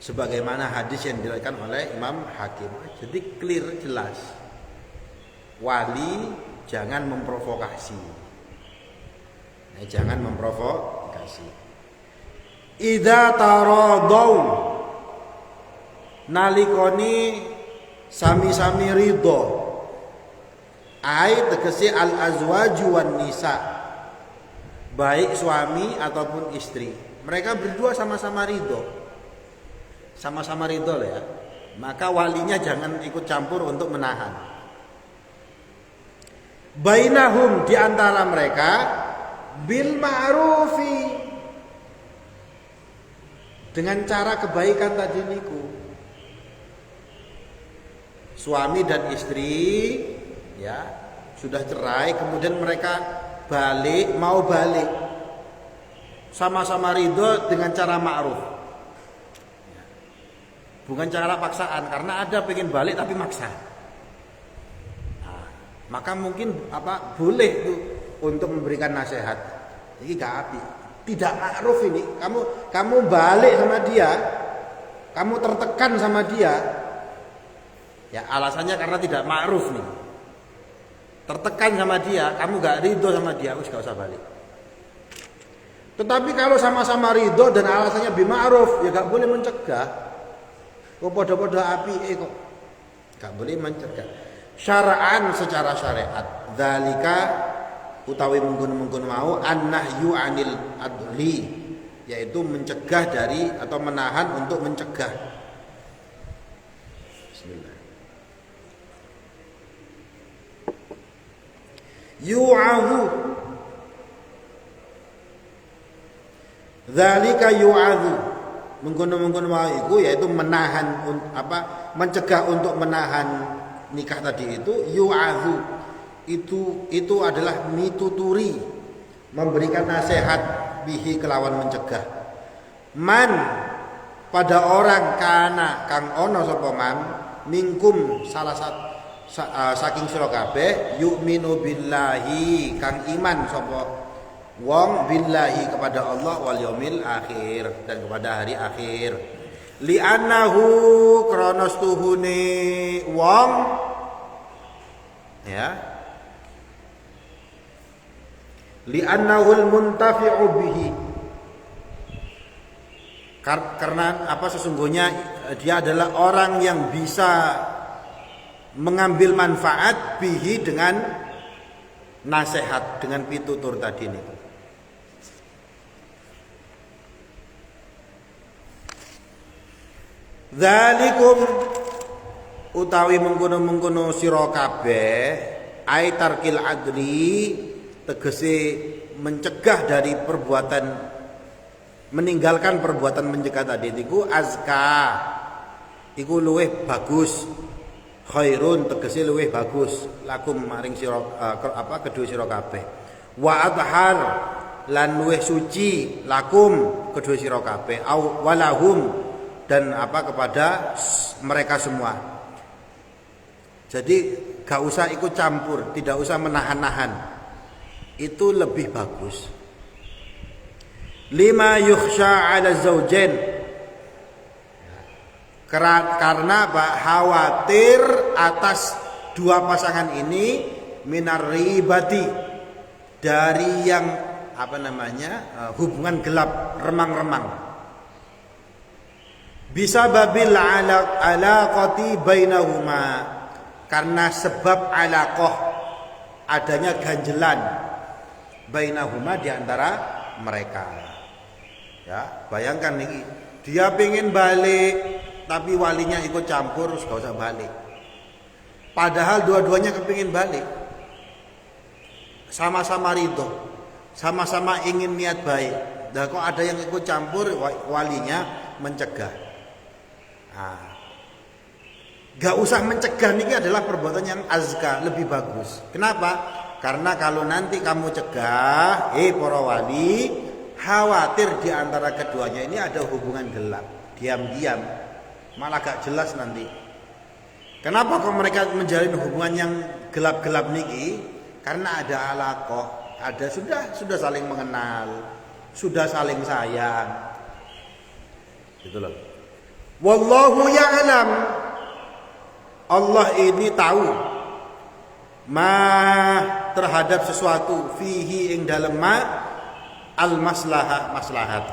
sebagaimana hadis yang diriwayatkan oleh Imam Hakim. Jadi clear, jelas. Wali jangan memprovokasi. Jangan memprovokasi. Idza taradau, nalikoni sami-sami ridho. Ai tegese al azwaju wan nisa, baik suami ataupun istri. Mereka berdua sama-sama ridho. Sama-sama ridho ya. Maka walinya jangan ikut campur untuk menahan. Bainahum, di antara mereka, bil ma'rufi, dengan cara kebaikan tadi niku. Suami dan istri ya sudah cerai, kemudian mereka mau balik. Sama-sama ridho dengan cara ma'ruf. Bukan cara paksaan, karena ada pengen balik tapi maksa. Nah, maka mungkin boleh tuh untuk memberikan nasihat. Ini gak api, tidak ma'ruf ini. Kamu balik sama dia, kamu tertekan sama dia. Ya alasannya karena tidak ma'ruf nih. Tertekan sama dia, kamu gak ridho sama dia, gak usah balik. Tetapi kalau sama-sama ridho dan alasannya bima'ruf, ya gak boleh mencegah. Kok podo-podo api kok gak boleh mencegah. Syara'an, secara syariat, dzalika utawi mungkun-mungkun mau an-nahyu 'anil adli, yaitu mencegah dari atau menahan untuk mencegah. Bismillah. Yu'adhu, dzalika yu'adhu, mengkono-mengkono mau iku yaitu menahan mencegah untuk menahan nikah tadi itu. Yu'adhu itu adalah mituturi, memberikan nasihat, bihi kelawan mencegah. Man, pada orang kana kang ono sapa man mingkum salah saking sira kabeh yu'minu billahi kang iman sapa wong billahi kepada Allah wal yaumil akhir, dan kepada hari akhir. Li'annahu kronos tuhune wong ya, li'annahul muntafi'u bihi, karena sesungguhnya dia adalah orang yang bisa mengambil manfaat bihi dengan nasihat, dengan pitutur tadi nih. Dzalikum utawi mengkono-mengkono sira kabeh ai tarkil adli, tegese mencegah dari perbuatan, meninggalkan perbuatan mencegah tadi niku azka, iku luwih bagus. Khairun tegese luwih bagus lakum maring sira kedua sira kabeh. Wa adhar lan luwih suci lakum kedua sira kabeh, au walahum dan kepada mereka semua. Jadi gak usah ikut campur, tidak usah menahan-nahan, itu lebih bagus. Lima yukhsha ala zaujain, karena khawatir atas dua pasangan ini minar ribati, dari yang hubungan gelap, remang-remang. Bisa babil alaqati bainahuma, karena sebab alaqah, adanya ganjelan bainahuma di antara mereka. Ya, bayangkan nih, dia pengen balik tapi walinya ikut campur, gak usah balik. Padahal dua-duanya kepingin balik. Sama-sama ridho, sama-sama ingin niat baik. Nah, kok ada yang ikut campur, walinya mencegah. Nah, gak usah mencegah, ini adalah perbuatan yang azka, lebih bagus. Kenapa? Karena kalau nanti kamu cegah, para wali, khawatir di antara keduanya ini ada hubungan gelap, diam-diam, malah gak jelas nanti. Kenapa kok mereka menjalin hubungan yang gelap-gelap niki? Karena ada alaqah, ada sudah saling mengenal, sudah saling sayang. Gitu loh. Wallahu ya'lam. Allah ini tahu terhadap sesuatu fihi ing dalem al maslahat.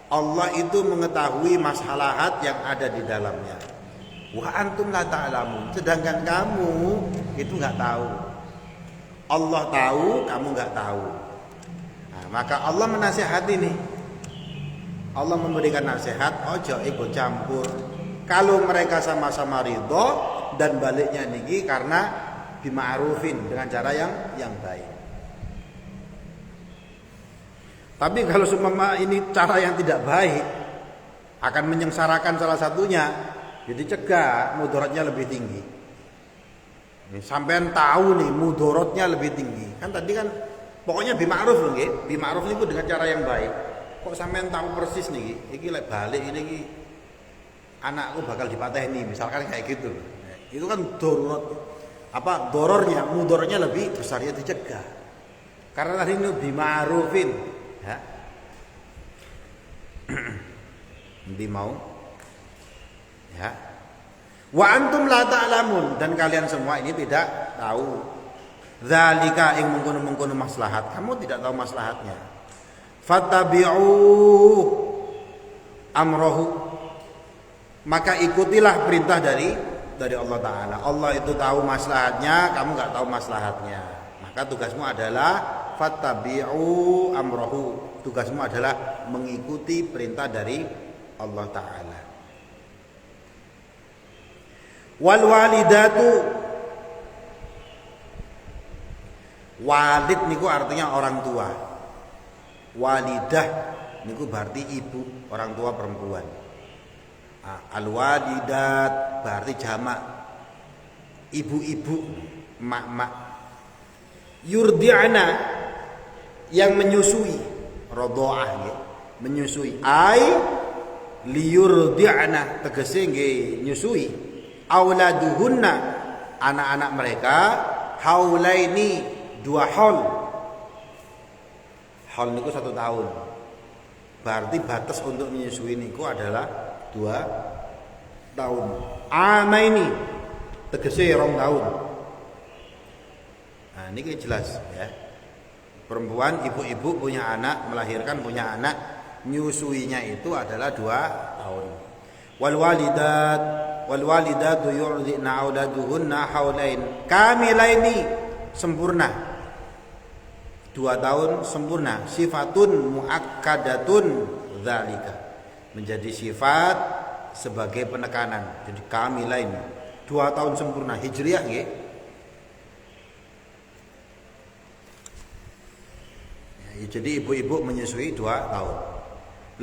Allah itu mengetahui maslahat yang ada di dalamnya. Wa antum la ta'lamun. Sedangkan kamu itu enggak tahu. Allah tahu, kamu enggak tahu. Nah, maka Allah menasihati nih. Allah memberikan nasihat, ojo ikut campur. Kalau mereka sama-sama ridho dan baliknya niki karena bima'rufin, dengan cara yang baik. Tapi kalau semua ini cara yang tidak baik, akan menyengsarakan salah satunya, jadi cegah, mudaratnya lebih tinggi. Sampean tahu nih mudaratnya lebih tinggi. Kan tadi kan pokoknya bima'ruf loh nggih. Bima'ruf niku dengan cara yang baik. Kok sampean tahu persis nih, iki lek balik ini anakku bakal dipateni, misalkan kayak gitu. Itu kan darurat, dorornya, mudaratnya lebih besar, ya dicegah. Karena tadi ini bima'rufin, ya. Nanti mau, ya. Wa antum la ta'lamun, dan kalian semua ini tidak tahu. Dzalika ing mengkono-mengkono maslahat, kamu tidak tahu maslahatnya. Fattabi'u amrahu, maka ikutilah perintah dari Allah Ta'ala. Allah itu tahu maslahatnya, kamu nggak tahu maslahatnya. Maka tugasmu adalah fattabi'u amrahu. Tugasmu adalah mengikuti perintah dari Allah Ta'ala. Wal walidatu, walid niku artinya orang tua. Walidah niku berarti ibu, orang tua perempuan. Al-walidat berarti jamak, ibu-ibu, mak-mak. Yurdi'ana, yang menyusui, radha'ah nggih, menyusui. Ai liyurdi'ana, tegese nggih nyusui. Auladuhunna, anak-anak mereka, haulaini, 2 haul. Haul niku 1 tahun. Berarti batas untuk menyusui niku adalah 2 tahun. Amaini, tegese 2 tahun. Nah, ini jelas ya. Perempuan, ibu-ibu punya anak, melahirkan punya anak, nyusuinya itu adalah 2 tahun. Wal walidatu yurdi'na auladuhunna haulain kamilaini, sempurna. 2 tahun sempurna. Sifatun muakkadatun dzalika, menjadi sifat sebagai penekanan. Jadi kamilain, 2 tahun sempurna. Hijriah nggih. Ya, jadi ibu-ibu menyusui 2 tahun.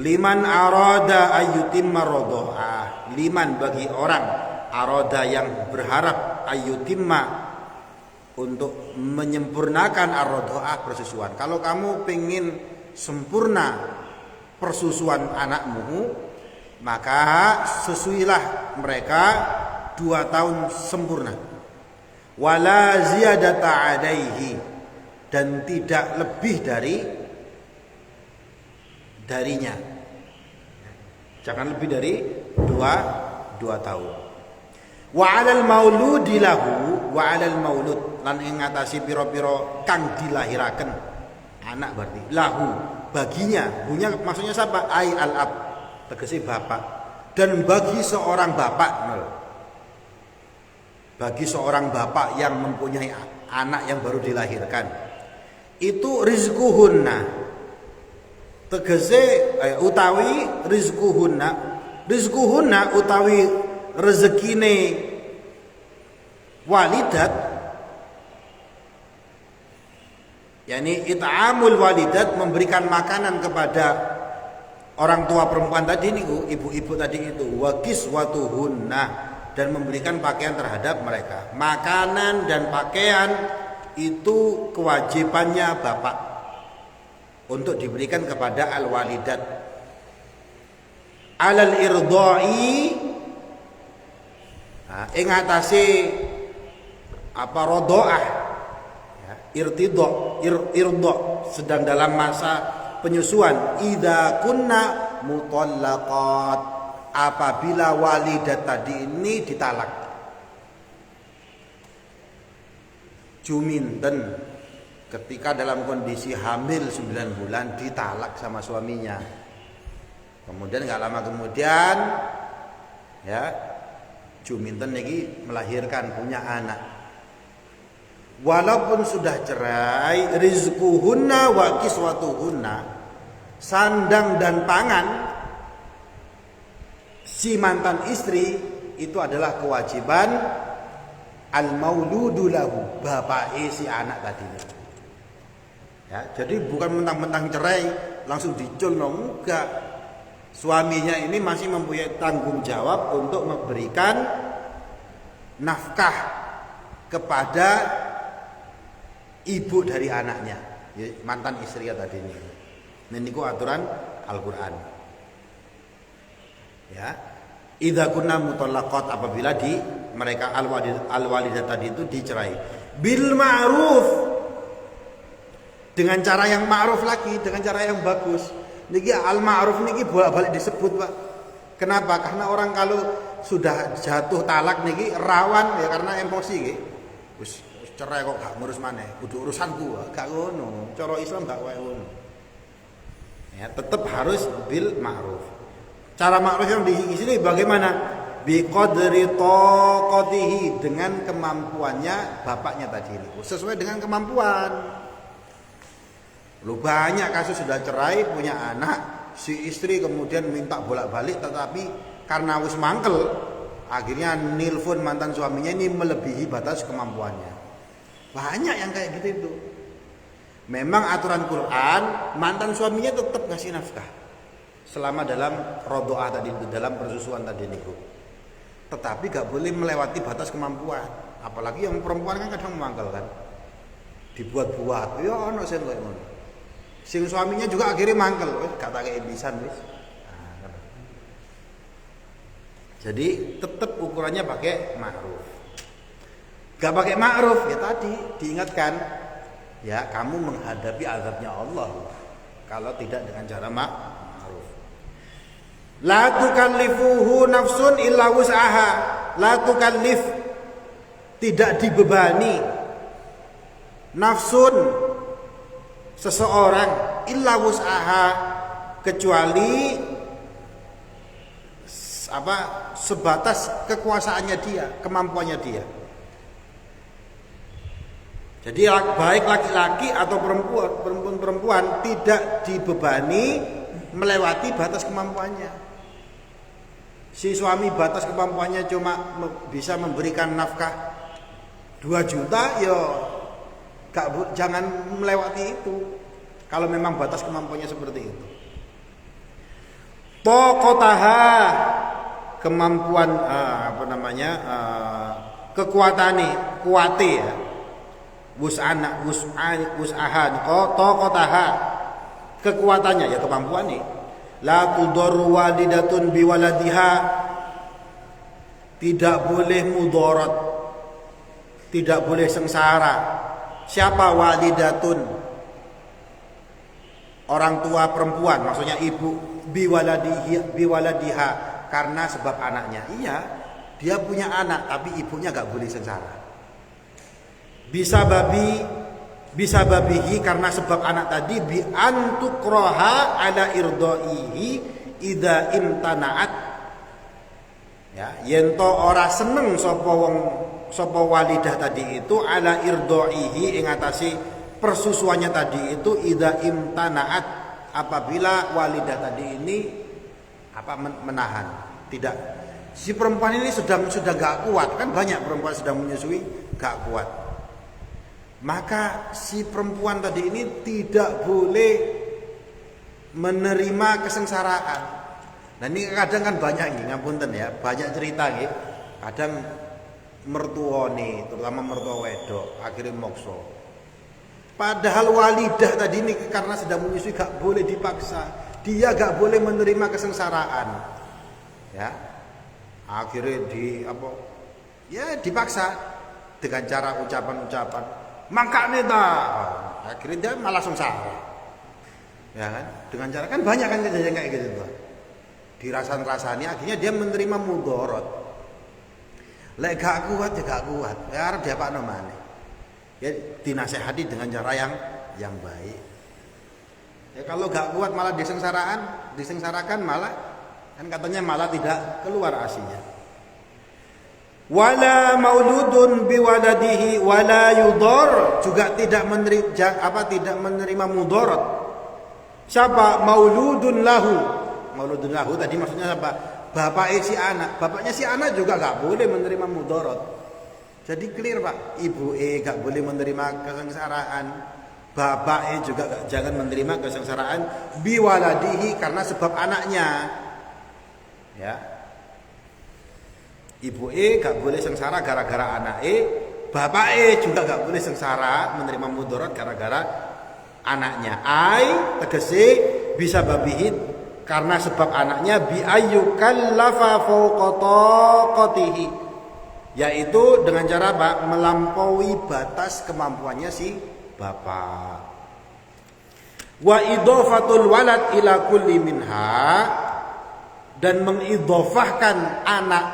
Liman arada ayyutimma radha'ah, liman bagi orang arada yang berharap ayyutimma, untuk menyempurnakan ar-radha'ah, persusuan. Kalau kamu pengen sempurna persusuan anakmu, maka susuilah mereka 2 tahun sempurna. Wala ziyadata alaihi, dan tidak lebih darinya. Jangan lebih dari 2 tahun. Wa 'alal mauludi lahu, wa 'alal maulud, lan ing ngatasi pira-pira kang dilahiraken, anak berarti lahu, baginya. Bunya maksudnya siapa? Ai al-ab, tegese bapak. Dan bagi seorang bapak, bagi seorang bapak yang mempunyai anak yang baru dilahirkan itu rizquhunna, tegese utawi rizquhunna utawi rezekine walidat, yakni it'amul walidat, memberikan makanan kepada orang tua perempuan tadi niku, ibu-ibu tadi itu, wa kiswatuhunna, dan memberikan pakaian terhadap mereka. Makanan dan pakaian itu kewajibannya bapak untuk diberikan kepada al-walidat. Alal irdai, ing atase apa rodoah, ya, irdo sedang dalam masa penyusuan. Idza kunna mutallaqat, apabila walidat tadi ini ditalak. Juminten, ketika dalam kondisi hamil 9 bulan ditalak sama suaminya. Kemudian gak lama kemudian ya juminten ini melahirkan, punya anak. Walaupun sudah cerai, rizquhunna wa kiswatuhunna, sandang dan pangan si mantan istri itu adalah kewajiban al-mauludu lahu, bapak si anak tadi. Ya, jadi bukan mentang-mentang cerai langsung dicul, enggak. Suaminya ini masih mempunyai tanggung jawab untuk memberikan nafkah kepada ibu dari anaknya, ya, mantan istri tadi ini. Ini aturan Al-Quran. Ya, idza kunna mutallaqat, apabila mereka al-walidah tadi itu dicerai bil ma'ruf, dengan cara yang ma'ruf lagi, dengan cara yang bagus. Niki al-ma'ruf niki bolak-balik disebut, Pak. Kenapa? Karena orang kalau sudah jatuh talak niki rawan ya karena emosi nggih. Wis cerai kok gak ngurus maneh, kudu urusanku, gak ngono. Cara Islam gak koyo ngono. Ya, tetap harus bil ma'ruf. Cara ma'ruf yang di sini bagaimana? Bi qadri taqatihi, dengan kemampuannya bapaknya tadi ini. Sesuai dengan kemampuan. Lu banyak kasus sudah cerai, punya anak, si istri kemudian minta bolak-balik, tetapi karena wis mangkel, akhirnya nilfon mantan suaminya ini melebihi batas kemampuannya. Banyak yang kayak gitu itu. Memang aturan Quran, mantan suaminya tetap ngasih nafkah selama dalam rodoah tadi itu, dalam persusuan tadi niku. Tetapi gak boleh melewati batas kemampuan. Apalagi yang perempuan kan kadang mangkel kan, dibuat-buat, ya ono sing koyo ngono. Sing suaminya juga akhirnya mangkel, gak tak kayak pisan wis. Jadi tetap ukurannya pakai ma'ruf. Gak pakai ma'ruf ya tadi diingatkan, ya kamu menghadapi azabnya Allah kalau tidak dengan cara ma'ruf. La tukallifuhu nafsun illa wus'aha. La tukallif, tidak dibebani nafsun, seseorang, illa wus'aha, kecuali sebatas kekuasaannya dia, kemampuannya dia. Jadi baik laki-laki atau perempuan tidak dibebani melewati batas kemampuannya. Si suami batas kemampuannya cuma bisa memberikan nafkah 2 juta, ya jangan melewati itu. Kalau memang batas kemampuannya seperti itu. Tokotaha, kemampuan kekuatane, kuate ya. Wus'ahan, tokotaha, kekuatannya ya kemampuan nih. La tudarru walidatun biwaladiha, tidak boleh mudarat, tidak boleh sengsara. Siapa walidatun? Orang tua perempuan, maksudnya ibu, biwaladiha, karena sebab anaknya. Iya, dia punya anak tapi ibunya gak boleh sengsara. Bisa babihi, karena sebab anak tadi, bi antukroha ala irdaihi idza imtanaat. Ya, yento ora seneng sapa wong sapa walidah tadi itu ala irdaihi ing atase persusuannya tadi itu idza imtanaat, apabila walidah tadi ini menahan, tidak, si perempuan ini sudah gak kuat, kan banyak perempuan sedang menyusui gak kuat, maka si perempuan tadi ini tidak boleh menerima kesengsaraan. Nah ini kadang kan banyak nih, ngapunten ya, banyak cerita nih, kadang mertua nih, terutama mertua wedok akhirnya mokso, padahal walidah tadi ini karena sedang menyusui gak boleh dipaksa, dia gak boleh menerima kesengsaraan, ya akhirnya dipaksa dengan cara ucapan-ucapan makanya akhirnya dia malah sengsara, ya kan, dengan cara, kan banyak kan kejadian kayak gitu tuh, dirasan-rasani akhirnya dia menerima mudorot. Lek gak kuat ya gak kuat, ya harap dia pak nomane, ya dinasehati dengan cara yang baik. Ya kalau gak kuat malah disengsarakan malah, kan katanya malah tidak keluar asinya. Wala mauludun biwaladihi wala yudor, juga tidak menerima mudarat. Siapa? Mauludun lahu. Mauludun lahu tadi maksudnya apa? Bapaknya si anak. Bapaknya si anak juga gak boleh menerima mudarat. Jadi clear Pak, ibu gak boleh menerima kesengsaraan, bapaknya juga jangan menerima kesengsaraan biwaladihi karena sebab anaknya. Ya. Ibu gak boleh sengsara gara-gara anak bapak juga gak boleh sengsara menerima mudarat gara-gara anaknya. Tegese bisa babihid karena sebab anaknya bi ayyukallafa fawqa taqatihi, yaitu dengan cara apa? Melampaui batas kemampuannya si bapak. Wa idhafatul walad ila kulli minha, dan mengidhofahkan anak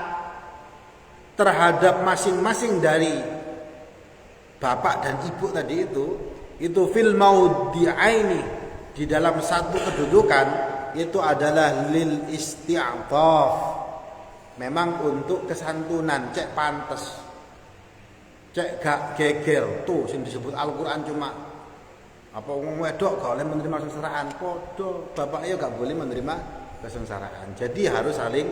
terhadap masing-masing dari bapak dan ibu tadi itu fil maudi'aini, di dalam satu kedudukan, itu adalah lil isti'taf, memang untuk kesantunan, cek pantes, cek gak geger tuh sing disebut Al-Qur'an. Cuma apa wong wedok gak boleh menerima kesengsaraan, podo bapaknya gak boleh menerima kesengsaraan. Jadi harus saling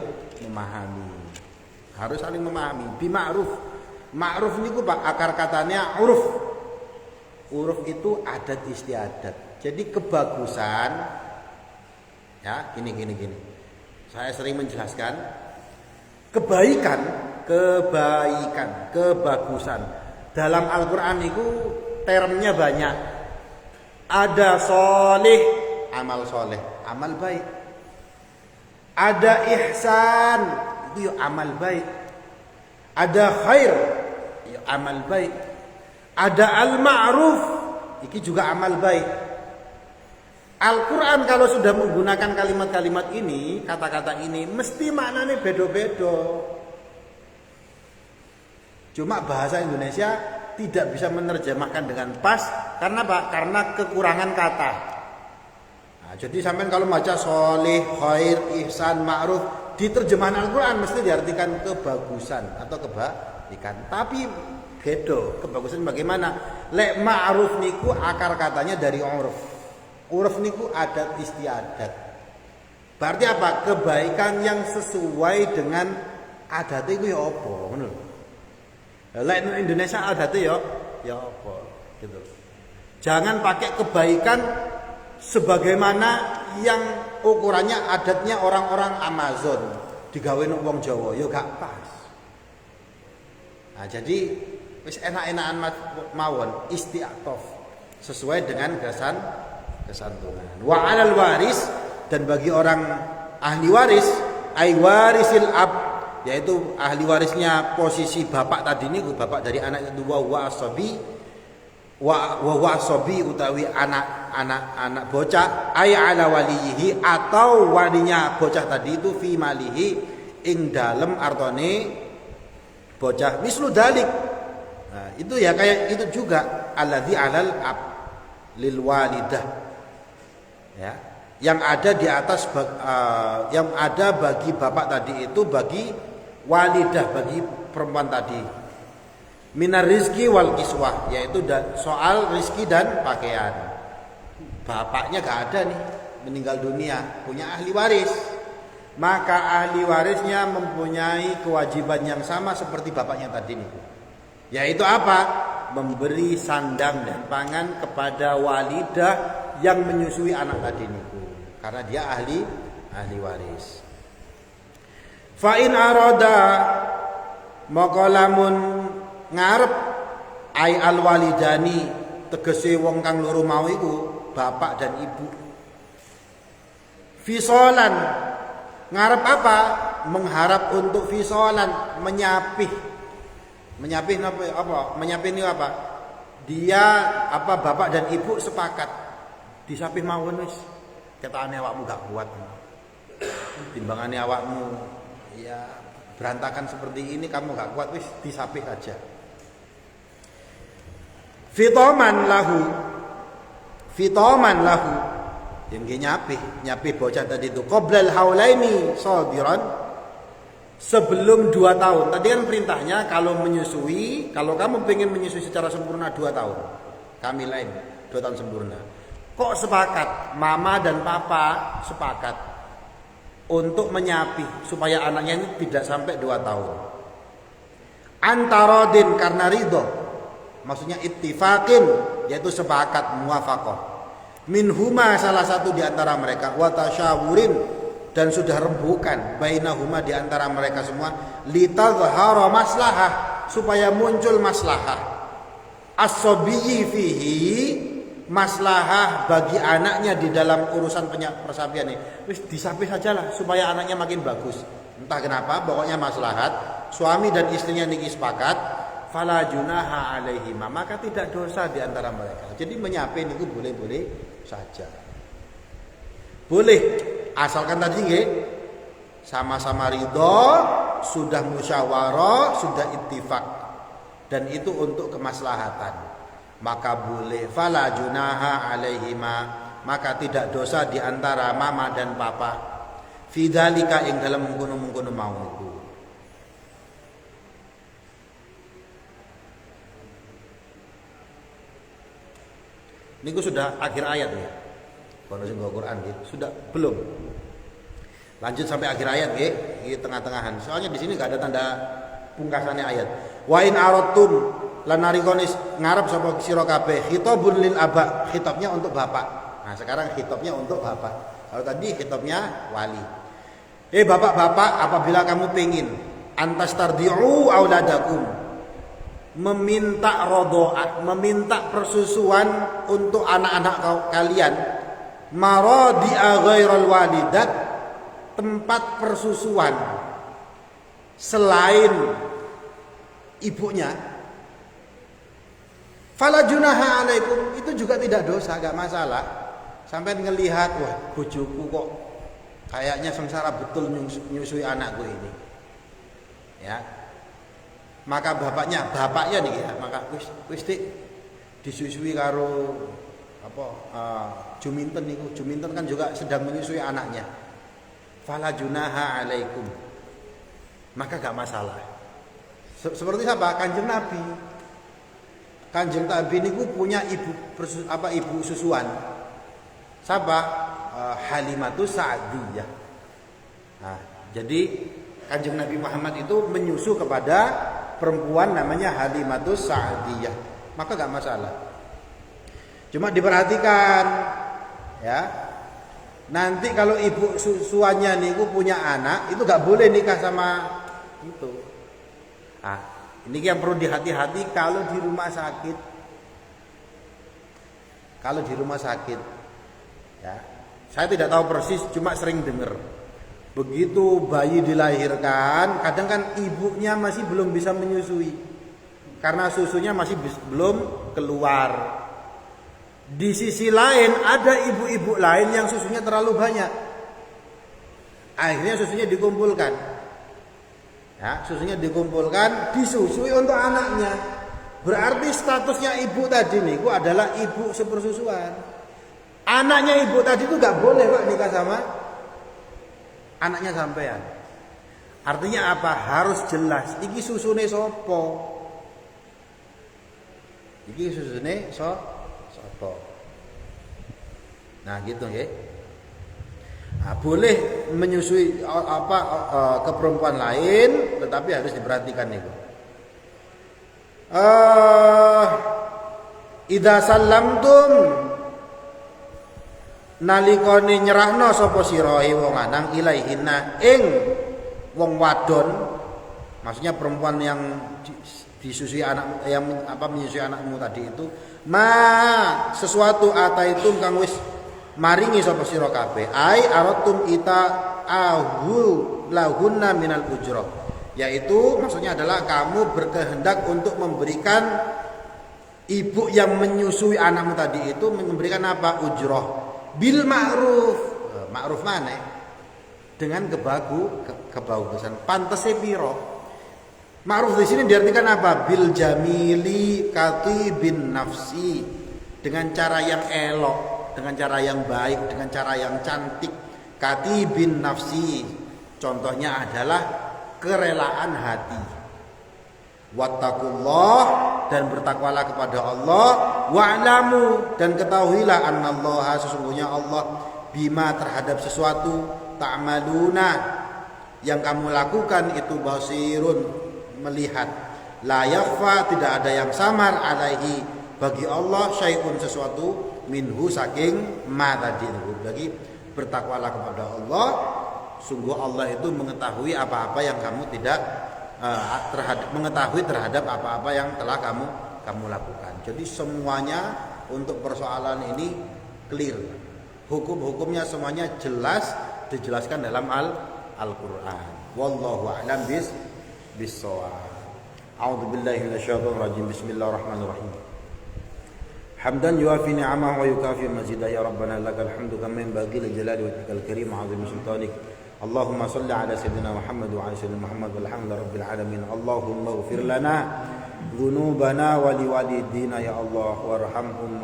memahami, bi ma'ruf. Ma'ruf niku Pak akar katanya uruf. Uruf itu adat istiadat. Jadi kebagusan, ya gini. Saya sering menjelaskan kebagusan dalam Al-Qur'an itu termnya banyak. Ada soleh, amal soleh, amal baik. Ada ihsan, itu amal baik. Ada khair, ya amal baik. Ada al-ma'ruf, itu juga amal baik. Al-Quran kalau sudah menggunakan kalimat-kalimat ini, kata-kata ini, mesti maknanya beda-beda. Cuma bahasa Indonesia tidak bisa menerjemahkan dengan pas. Karena apa? Karena kekurangan kata. Nah, jadi sampai kalau baca soleh, khair, ihsan, ma'ruf, di terjemahan Al-Quran mesti diartikan kebagusan atau kebaikan. Tapi beda, kebagusan bagaimana? Lek ma'ruf niku akar katanya dari uruf. Uruf niku adat istiadat. Berarti apa? Kebaikan yang sesuai dengan adat itu ya apa? Ngono. Lek Indonesia adatnya ya apa? Gitu. Jangan pakai kebaikan sebagaimana yang ukurannya adatnya orang-orang Amazon, digawe nang wong Jawa, ya gak pas. Nah, jadi wis enak-enakan mawon isti'taf sesuai dengan kesantunan. Wa 'alal waris, dan bagi orang ahli waris, ai warisil ab, yaitu ahli warisnya posisi bapak tadi ini, bapak dari anak itu wa asabi utawi anak bocah, ay ala walihi, atau walinya bocah tadi itu fi malihi ing dalem artone bocah mislu dalik. Nah, itu ya kayak itu juga alladzi alal ab lil walidah, ya, yang ada di atas yang ada bagi bapak tadi itu bagi walidah, bagi perempuan tadi. Minar rizki wal kiswah, yaitu soal rizki dan pakaian. Bapaknya gak ada nih, meninggal dunia, punya ahli waris. Maka ahli warisnya mempunyai kewajiban yang sama seperti bapaknya tadi nih. Yaitu apa? Memberi sandang dan pangan kepada walidah yang menyusui anak tadi nih. Karena dia ahli waris. Fa in arada maka lamun ngarep ai al walidani tegese wong kang loro mau iku bapak dan ibu. Fisolan ngarep apa? Mengharap untuk fisolan, menyapih. Menyapih apa? Menyapih ini apa? Dia apa bapak dan ibu sepakat disapih mawon wis. Ketane awakmu gak kuat. Timbangane awakmu ya berantakan seperti ini kamu gak kuat wis disapih aja. Fitoman lahu yang nyapih bocah tadi itu qoblal haulaini sadiran sebelum 2 tahun. Tadi kan perintahnya kalau menyusui, kalau kamu pengen menyusui secara sempurna 2 tahun. Kamilain 2 tahun sempurna. Kok sepakat, mama dan papa sepakat untuk menyapih supaya anaknya ini tidak sampai 2 tahun. Antarodin karena ridho, maksudnya ittifaqin, yaitu sepakat, muwafaqah. Minhuma salah satu di antara mereka, wa tasyawurin, dan sudah rembukan bainahuma di antara mereka semua, litadhhara maslahah, supaya muncul maslahah. As-sabiyyi fihi, maslahah bagi anaknya di dalam urusan persapian ini. Wis disapih sajalah supaya anaknya makin bagus. Entah kenapa, pokoknya maslahat. Suami dan istrinya niki sepakat, fala junaha alaihima, maka tidak dosa di antara mereka. Jadi menyapih niku boleh-boleh saja. Boleh, asalkan tadi nggih sama-sama ridho, sudah musyawarah, sudah ittifaq, dan itu untuk kemaslahatan. Maka boleh, fala junaha alaihima, maka tidak dosa di antara mama dan papa, fidzalika ing dalam mengkono-mengkono mau itu. Niku sudah akhir ayat ya. Kalau sing Quran gitu, sudah belum. Lanjut sampai akhir ayat nggih, iki tengah-tengahan. Soalnya di sini enggak ada tanda pungkasannya ayat. Wa in aradtum lanarikonis ngarep sapa sira kabeh khitabun lil aba, khitabnya untuk bapak. Nah, sekarang khitabnya untuk bapak. Kalau tadi khitabnya wali. Bapak-bapak, apabila kamu pengin antastardiu auladakum, meminta rodoat, meminta persusuan untuk anak-anak kalian, maradi'a ghairal walidat, tempat persusuan selain ibunya, fala junaha alaikum, itu juga tidak dosa, gak masalah. Sampai ngelihat, wah bojoku kok kayaknya sengsara betul nyusui anakku ini, ya. Maka bapaknya nih ya, maka wis disusui karo apa Juminten niku. Juminten kan juga sedang menyusui anaknya. Fala junaha alaikum, maka gak masalah. Seperti siapa? Kanjeng Nabi. Kanjeng Nabi niku punya ibu susuan. Siapa? Halimatus Sa'diyah. Nah, jadi Kanjeng Nabi Muhammad itu menyusu kepada perempuan namanya Halimatus Sa'diyah, maka gak masalah. Cuma diperhatikan ya, nanti kalau ibu susuannya niku punya anak, itu gak boleh nikah sama itu. Nah, ini yang perlu dihati-hati kalau di rumah sakit. Kalau di rumah sakit, ya, saya tidak tahu persis, cuma sering dengar. Begitu bayi dilahirkan, kadang kan ibunya masih belum bisa menyusui karena susunya masih belum keluar. Di sisi lain ada ibu-ibu lain yang susunya terlalu banyak. Akhirnya susunya dikumpulkan. Ya, susunya dikumpulkan, disusui untuk anaknya. Berarti statusnya ibu tadi niku adalah ibu sepersusuan. Anaknya ibu tadi itu gak boleh kok nikah sama anaknya sampean. Artinya apa? Harus jelas iki susune sapa. Iki susune sapa. Nah, gitu nggih. Nah, boleh menyusui ke perempuan lain, tetapi harus diperhatikan itu. Idza sallamtum nalikane nyerahno sapa sira wong lanang ilaihinna ing wong wadon, maksudnya perempuan yang disusui anak yang menyusui anakmu tadi itu, sesuatu ataitum kang wis maringi sapa sira kabeh ai aratum ita ahu lahunna minal ujrah, yaitu maksudnya adalah kamu berkehendak untuk memberikan ibu yang menyusui anakmu tadi itu memberikan apa? Ujrah bil ma'ruf. Ma'ruf mana? Dengan kebagusan. Pantese piro? Ma'ruf di sini diartikan apa? Bil jamili katibin nafsi, dengan cara yang elok, dengan cara yang baik, dengan cara yang cantik. Katibin nafsi, contohnya adalah kerelaan hati. Wattaqullah, dan bertakwalah kepada Allah. Wa'lamu, dan ketahuilah annallaha, sesungguhnya Allah, bima terhadap sesuatu ta'maluna yang kamu lakukan itu basirun, melihat. La yakhfa, tidak ada yang samar alaihi, bagi Allah syai'un, sesuatu minhu, saking ma tadi itu. Bagi bertakwalah kepada Allah, sungguh Allah itu mengetahui apa-apa yang kamu tidak mengetahui terhadap apa-apa yang telah kamu lakukan. Jadi semuanya untuk persoalan ini clear. Hukum-hukumnya semuanya jelas dijelaskan dalam Al-Qur'an. Wallahu a'lam bis-shawab. A'udzu billahi minasyaitonir rajim. Bismillahirrahmanirrahim. Hamdan yuafi ni'amahu wa yukafi mazidah, ya rabbana lakal hamdu kama yanbaghi li jalali wajhikal karim 'azimi sultanik. Allahumma salli ala sayyidina Muhammad wa ala sayyidina Muhammad walhamdulillahi rabbil alamin. Allahumma ighfir lana dhunubana wa liwalidina ya Allah, warhamhum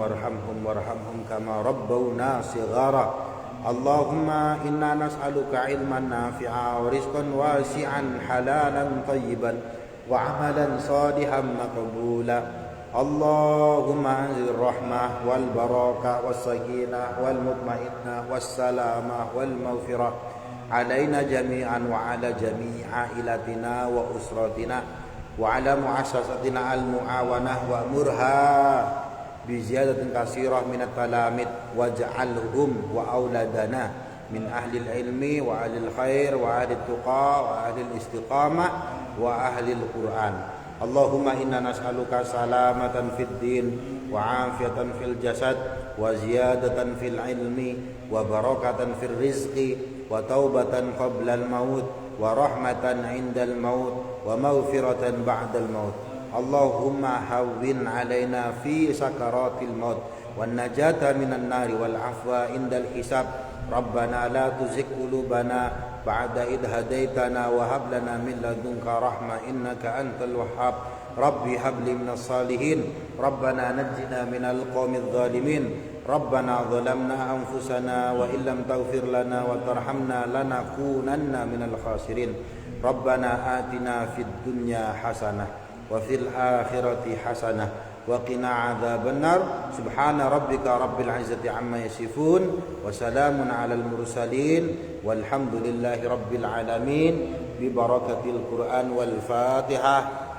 kama rabbawna shighara. Allahumma inna nas'aluka ilman nafi'a wa rizqan wasi'an halalan tayyiban wa amalan salihan maqbula. Allahumma anzil rahmah wal barakah was sakinah wal mutmainnah was salamah wal maghfirah alaina jami'an wa ala jami'i ailatina wa usratina wa ala muassasatina al muawanah wa murha bi ziyadatin katsirah min at-talamid waj'alhum wa auladana min ahli al-ilmi wa ahli al-khair wa ahli at-tuqa wa ahli al-istiqamah wa ahli al-Qur'an. Allahumma inna nas'aluka salamatan fid din wa afiatan fil jasad wa ziyadatan fil ilmi wa barakatan fil rizqi wa taubatan qabla al maut wa rahmatan indal maut wa maghfiratan ba'dal maut. Allahumma hawwin alaina fi sakaratil maut wan najata minan nari wal afwa indal hisab. Rabbana la tuzigh qulubana ba'da idh hadaitana wa hab lana min ladunka rahmah innaka antal wahhab. Rabbi habli minas salihin. Rabbana najjina minal qaumiz zalimin. Rabbana zalamna anfusana wa illam taghfir lana wa tarhamna lanakunanna minal khasirin. Rabbana atina fid dunya hasanah wa fil akhirati hasanah wa qina adzabannar. Subhana rabbika rabbil izzati amma yasifun wa salamun alal mursalin walhamdulillahi rabbil alamin bi barakatil Qur'an wal Fatihah.